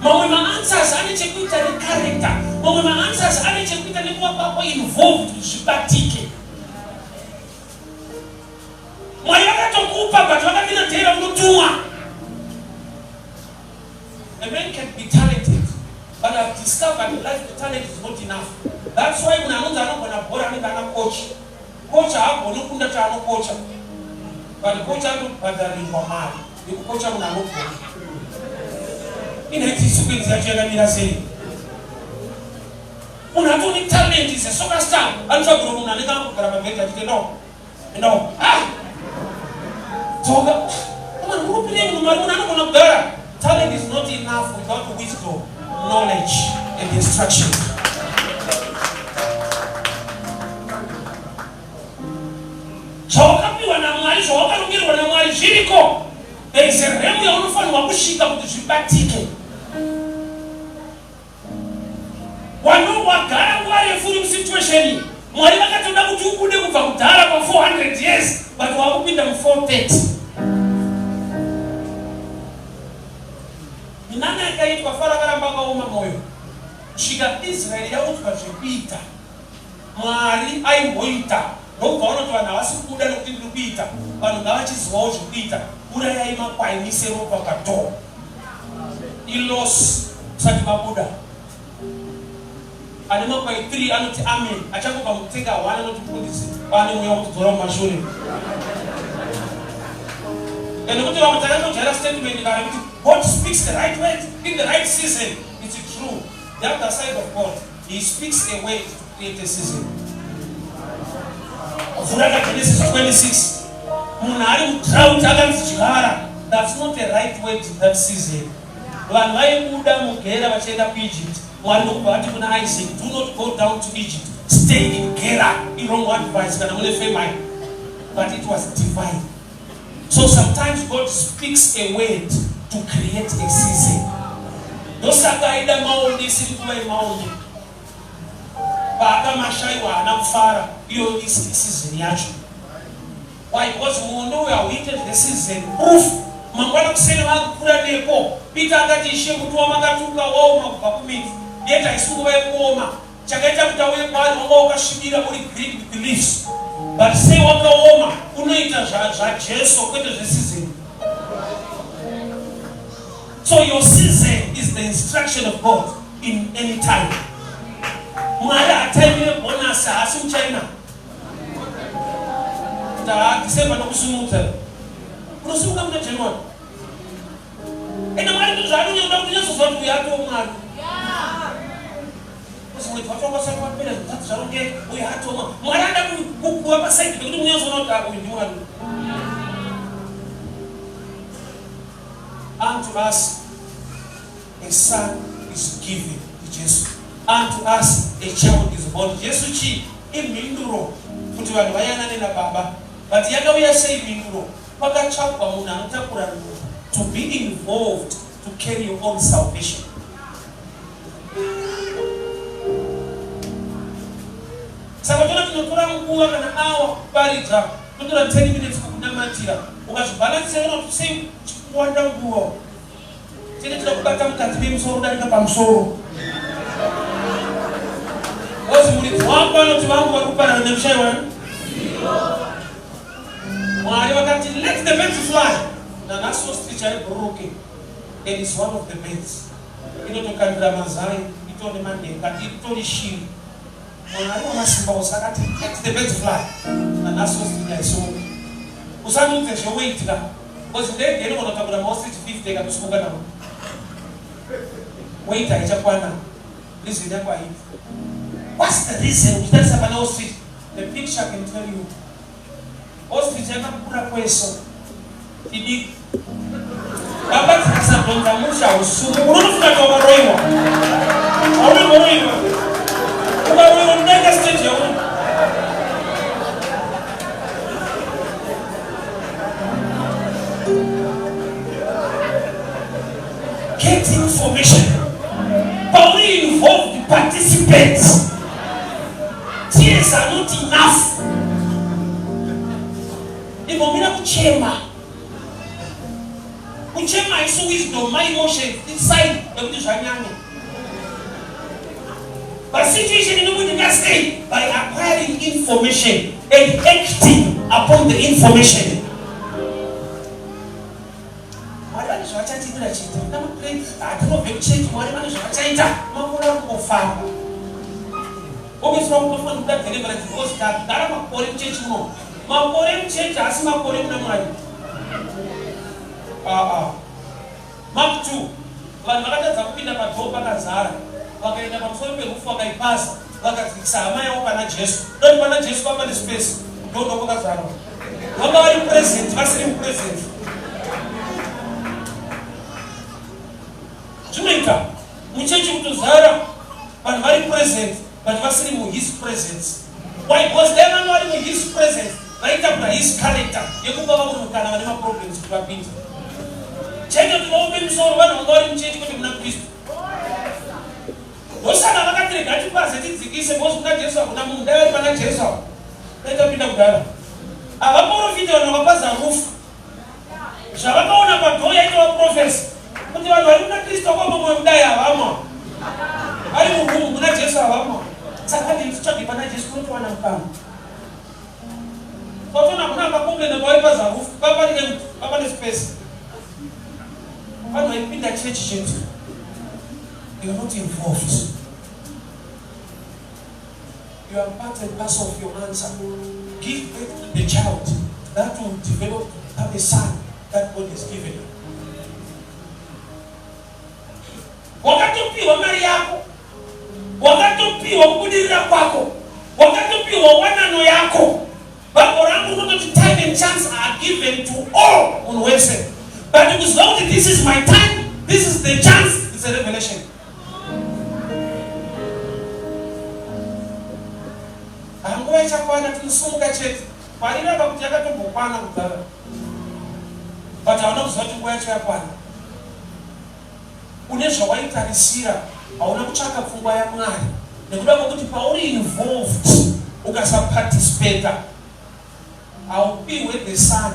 Mamwe ma-answers ane chekuita necharacter. Mamwe ma-answers ane chekuita nekuva kwako involved zvibatike. Mwari vakatokupa but vakandinatera unotumwa. A man can be talented, but I've discovered in life the talent is not enough. That's why when anonzi anogona bhora anenge ana coach. Coach haagoni kunda chaanokocha. But coach anobhadharirwa mari yekukocha munhu anogona. Ine sequence yachakamira sei. Munhu atoni talent is a soccer star. Anotsvagirwa munhu anenge angogara pabhedhi achiti no. Toga. Munhu urupire munhu mari munhu anogona kugara. Talent is not enough without wisdom, knowledge, and instruction. Zvawakapiwa naMwari, zvawakarongerwa naMwari zviriko. There is a realm yaunofanirwa kusvika kuti zvibatike. Wagara nguva refu uri musituation. Mwari vakatoda kuti ubude kubva kudhara kwa 400 years, but wakupinda mu430. Minana yakaitwa Faro akaramba akaoma moyo. Kusvika Israeli yaudzwa zvekuita. Mwari aimboita. Ndobva vanoti vanhu havasi kubuda nekuti ndiri kuita. Vanhu ngavachizivawo zvekuita. Urayai makwai mise ropa padhoo. Ilosi kusati mabuda. Ane makwai 3 anoti amen. Achangobva mutenga 1 anoti pundisi. Pane mweya wekudzora mumashure. And what you are telling statement God speaks the right word in the right season. It's true. The other side of God, He speaks a way to create a season. Genesis 26. That's not the right word in that season. Egypt. Isaac, do not go down to Egypt. Stay in Gerar. Wrong advice, but it was divine. So sometimes God speaks a word to create a season. Dosakaida maondi silikuwa maondi. Baka mashaiwa anamfara. Iyo is season yacho. Why? Because muondo we are waiting the season. Proof. Mangwana kusema hakura nepo. Peter akati ishe kutuwa makatuka wao makupakumiti. Yeta isukuwa kuoma. Chakaita kutawe kwa wao kashibira uli Greek beliefs. But say wakaoma unoita za Jesu kwete the season. So your season is the instruction of God in any time. Mwara atayime bonus asu China. Ta December no kusumuta. Kusuka mna January. Ena mwari kuzanu nyoda kunya sosotu yato mwari. Mwari watoka sana kwa pele tatu zaronge uya hatoma. Mwari anda kuwa pa site kuti munyozo nota kuyidiwa. Unto us a son is given, Jesus. Unto us a child is born. Jesus chi Mhinduro kuti vanhu vayanane na baba. But yakauya sei Mhinduro? Pakachakwa munhu anotakura to be involved to carry your own salvation. Saka tunotora nguva kana awa kuparidza. Tunotora 10 minutes kukunamatira. Ukazvibalanisa kuti sei kuwanda nguva. Tine kubata mukati memusoro darika pamusoro. What's the minute? One point to one point and them share one. Let the birds fly. Now that's what teacher broken. And it's one of the birds. You know to can Ramazan, you told the man that he told the sheep. When I don't ask about let the birds fly. And that's what teacher so. Usanu tesho wait now. Was there you don't want to talk about most 50 got to smoke now. Wait, I just want to listen. What's the reason? That's about ostrich. The picture can tell you. Ostrich never put a question. He did. Baba sasa tunamsha usumu. Unafuta kwa roiwa. Roiwa. Roiwa ndege stage ya wewe. Get information. Only involve the participants. Tears are not enough. Ibomina kuchema. Kuchema is wisdom, my emotion inside the Bushanyani. But situation in the state by acquiring information and acting upon the information. I don't know if you change money, I change that. Always wrong to find that deliverance was that I'm a foreign change more. My foreign change as my foreign memory. Mark 2. Wanataka zapinda patopa kazara. Wakaenda mfalme rufu akaipasa. Wakasama yao pana Yesu. Ndio pana Yesu kama ni space. Ndio kwa kazara. Waka wali present, basi ni present. Jamaica. Mchechi kutuzara. Pan very present. But what's in his presence? Why? Because they are not in his presence. Right after his character, you can go over to have problems to have been. Change the open soul one or God in change with the priest. What's another country that you pass? It is the case of most not just of the moon, there are not just of. Let up in the brother. I have more video on our pass and roof. Shall I go on about going to a prophet? But you are not Christ of a die of armor. I will not just have armor. Somebody is talking about just go to one and come. So I'm not going to boy pass and roof. Papa is space. How do I put that church shit? You are not involved. You are part and parcel of your answer. Give birth to the child that will develop to have a son that God is given you. Wakatupiwa mali yako. Wakatupiwa kudirira kwako. Wakatupiwa wanano yako. Bakorangu not the time and chance are given to all on Wednesday. But it was not that this is my time, this is the chance, it's a revelation. I'm going to go to Sunga Church. But I never put to Bukana. But I'm not going to go to Japan. Unesha waita risira, hauna kuchaka fungwa ya mwari. Nikuda kwa kuti pauli involved, ukasa participator. I'll be with the son,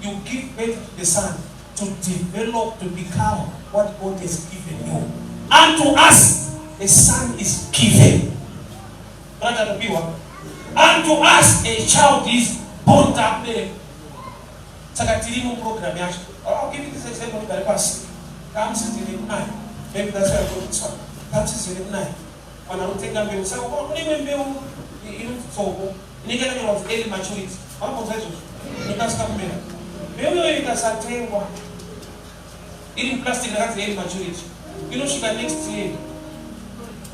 you give birth to the son. To develop, to become what God has given you. And to us, a son is given. And to us, a child is born up there. I'll give you this example of the past. Comes in the night. Maybe that's why I go this one. Comes in the night. When I will take them, say, oh, you so you get them of early maturity. What was that? You can't stop me. Maybe you can start saying what? Eating plastic has early maturity. You know, she can next year.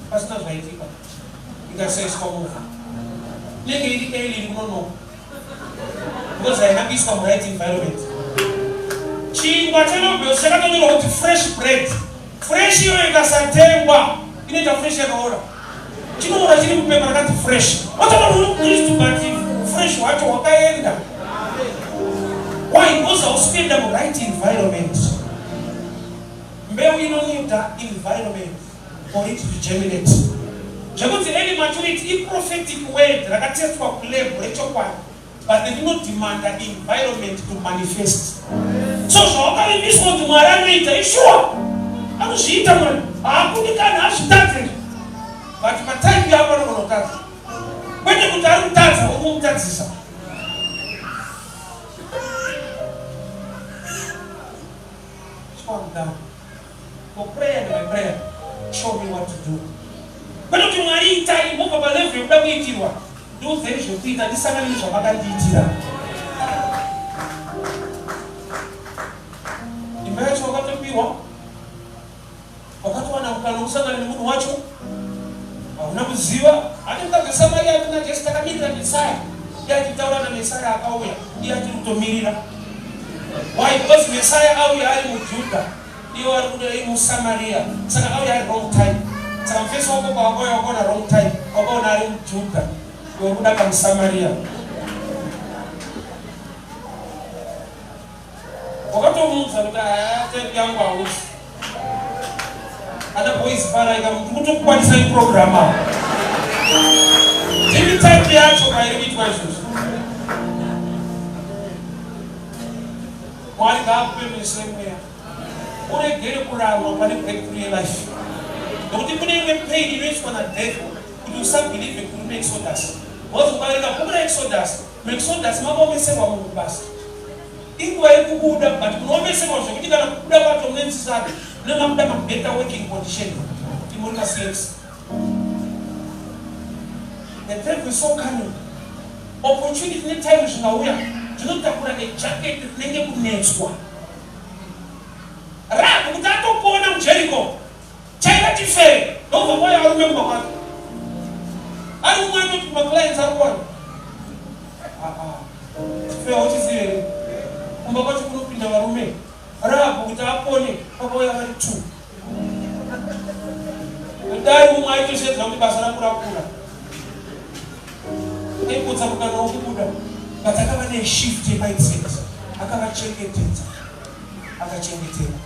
That's not right. You can say it's common. Maybe you don't know. Because I have this from right environment. She got a second fresh bread. Fresh, you can say, you need a fresh order. You know what I didn't remember that fresh. What about who needs to buy fresh water? What I end up? Why? Because I'll spend the right environment. Maybe we don't need that environment for it to germinate. Just early maturity, prophetic word, like I tell you, but they do not demand that environment to manifest. So, how can this one to my sure? I'm she man. I couldn't have started. but mataipi yako anokotadza. Kwete kuti ari kutadza unomutadzisa. Calm down. For prayer and my prayer, show me what to do. But if you are in time, move up a level, you don't need to do things you think that this family is about to do. Imagine what to be one. Wakati wanakusanga ni mtu wacho unakuziwa hata kama yeye tunajesta kamili na Messiah yeye kitaona na Messiah akauya yeye atutomilira why because Messiah au yali mujuda ndio alikuja mu Samaria sasa au yali wrong time sasa mfeso wako kwa ngoyo wako na wrong time wako na ali mujuda ndio kuda kama Samaria wakati mtu anataka yangu au ada boys para ika mtu kwa design program hivi type yacho kwa hivi questions why God put me somewhere ule gere kurama kwa breakthrough in life don't even get paid in which one a devil could you start believing could make exodus was kwa ila kuna exodus make exodus mambo umesema Mungu basi ingwa ikukuda but unomesema usho kitika na kuda watu mnenzi sana na mamda better working condition imurika slaves the devil is so cunning opportunity ni time zinauya tunatakura ni jacket nenge kunetswa rabu kutato kuona mjeriko chaila tifere nova moya arume mbakwa arume mbakwa clients arume tifere otizire mbakwa chukunupinda warume rabu kutapone papa ya wali tu ndai mumaitu shetla mbasa na kula eko tsamuka na ukubuda kataka bane shift mindset akabachengetedza akachengetera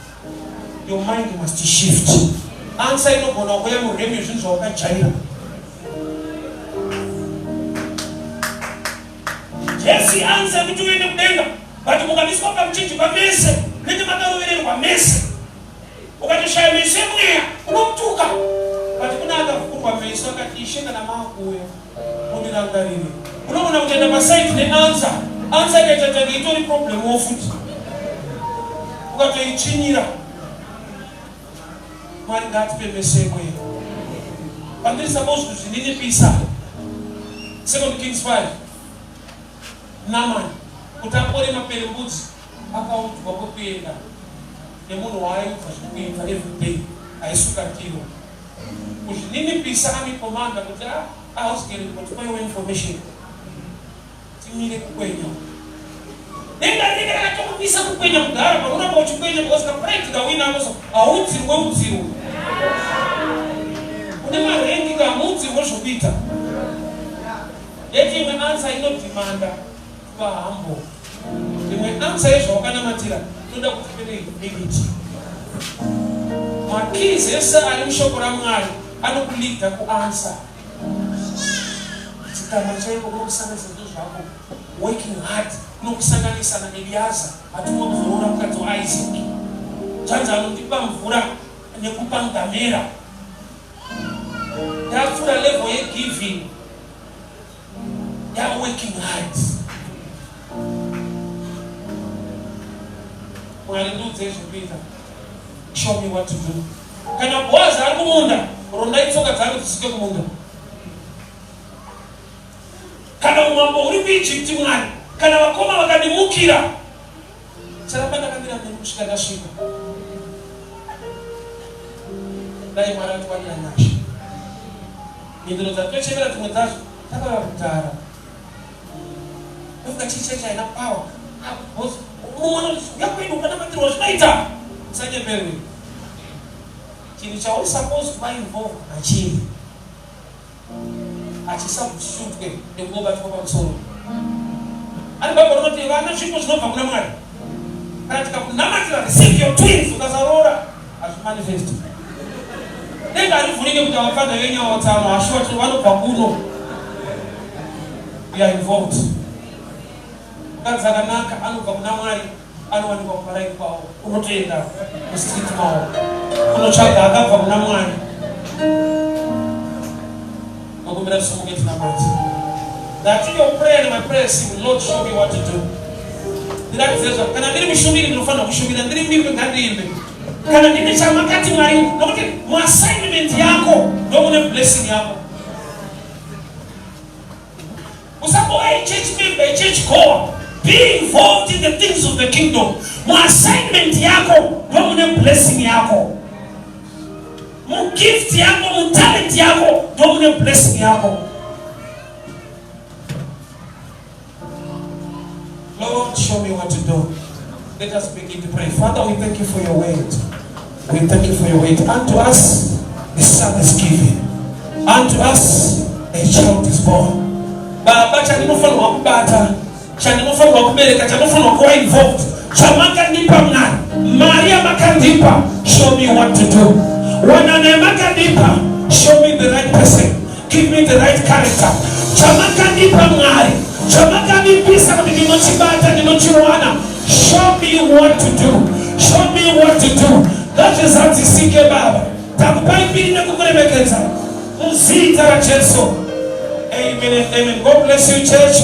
your mind must shift answer inogona kuya muremu zvinhu zvawakajaira Jesse answer kuti uende kudenga but mukamiswa pamuchinji pamese nenge makarovererwa mese ukatoshaya mese mweya unomutuka but kuna akafukurwa mese akati ishenga namakuya unirangarire unoona kutenda pasaiti neansa ansa ikaitatange itori problem wofuti ukatoichinyira Mwari ngatipe mese mweya pandiri supposed to zvininipisa 2 Kings 5 Naman kutapore mapere mbudzi akaudzwa kwekuenda nemunhu waaibva zvikuita every day aisuka kiro kuzvininipisa amikomanda kuti ahausgeri kuti paiwa information timire kukwenya denga rinenge rakatokupisa kukwenya kugara paunamba uchikwenya because kapuraitira wina akoso haudzirwe udzirwe kune marengi kamudzirwe zvokuita yeti imwe ansa inodhimanda vahambo imwe ansa yezvawakanamatira toda kuti pene limiti makizi ese ari mushoko raMwari anokulidha kuansa chitama chaiko kunokusanganisa zvinhu zvako working hard kunokusanganisa naEliaza atumwa kuzorora mukadzi waIsaac chanzi anondipa mvura nekupa ngamera yapfuura level yegiving ya working hard Mwari ndudze zvekuita show me what to do kana Boaz ari kumunda ronda itsoka dzake dzisike kumunda kana umambo uri kuIjipti Mwari kana vakoma vakandimukira saramba ndakamira mberi kusvika ndasvika dai Mwari atiwanira nyasha mhinduro dzatochemera tumwe dzacho takava kudhara ndofuka chichecha haina power umwana yakwedu ukanamakirwa zvinoita usanyemberwe chinhu chauri supposed kuva involved nachiri achisabvutwe nekuobatwa pamusoro ani baba rinoti vana zvipo zvinobva kuna Mwari kana tikakunamatira receive your twins ukasarora hazvimanifest denga harivhurike kuti avafanda venyawa tsano hashoti vanobva kuno we are involved mukadzi akanaka anobva kuna Mwari anowanikwa kumaraini kwawo unotoenda mustreet mawo unotsvaga akabva kuna Mwari That in your prayer and my prayer, see, Lord, show me what to do. Can I didn't show me in front of you? And didn't even have the can I didn't tell my cat to my assignment, Yako, no one blessing Yako. Was a boy, church member, church core, be involved in the things of the kingdom. My assignment, Yako, no one blessing Yako. My gift, Yako, my talent, Yako, no one blessing Yako. Lord, show me what to do. Let us begin to pray. Father, we thank you for your word. We thank you for your word. Unto us, the son is given. Unto us, a child is born. Baba, chanimo fano wakubata. Chanimo fano wakubereka. Chanimo fano wakuwa involved. Chamaka nipa mna. Maria makandipa. Show me what to do. Wanane makandipa. Show me the right person. Give me the right character. Chamaka nipa mna. Chamaka nipisa ninochibata ninochiwana. Show me what to do. Show me what to do. That is how to seek a Baba. Takupai pili na kukulemekeza. Mzita wa Jesu. Amen and amen. God bless you, church.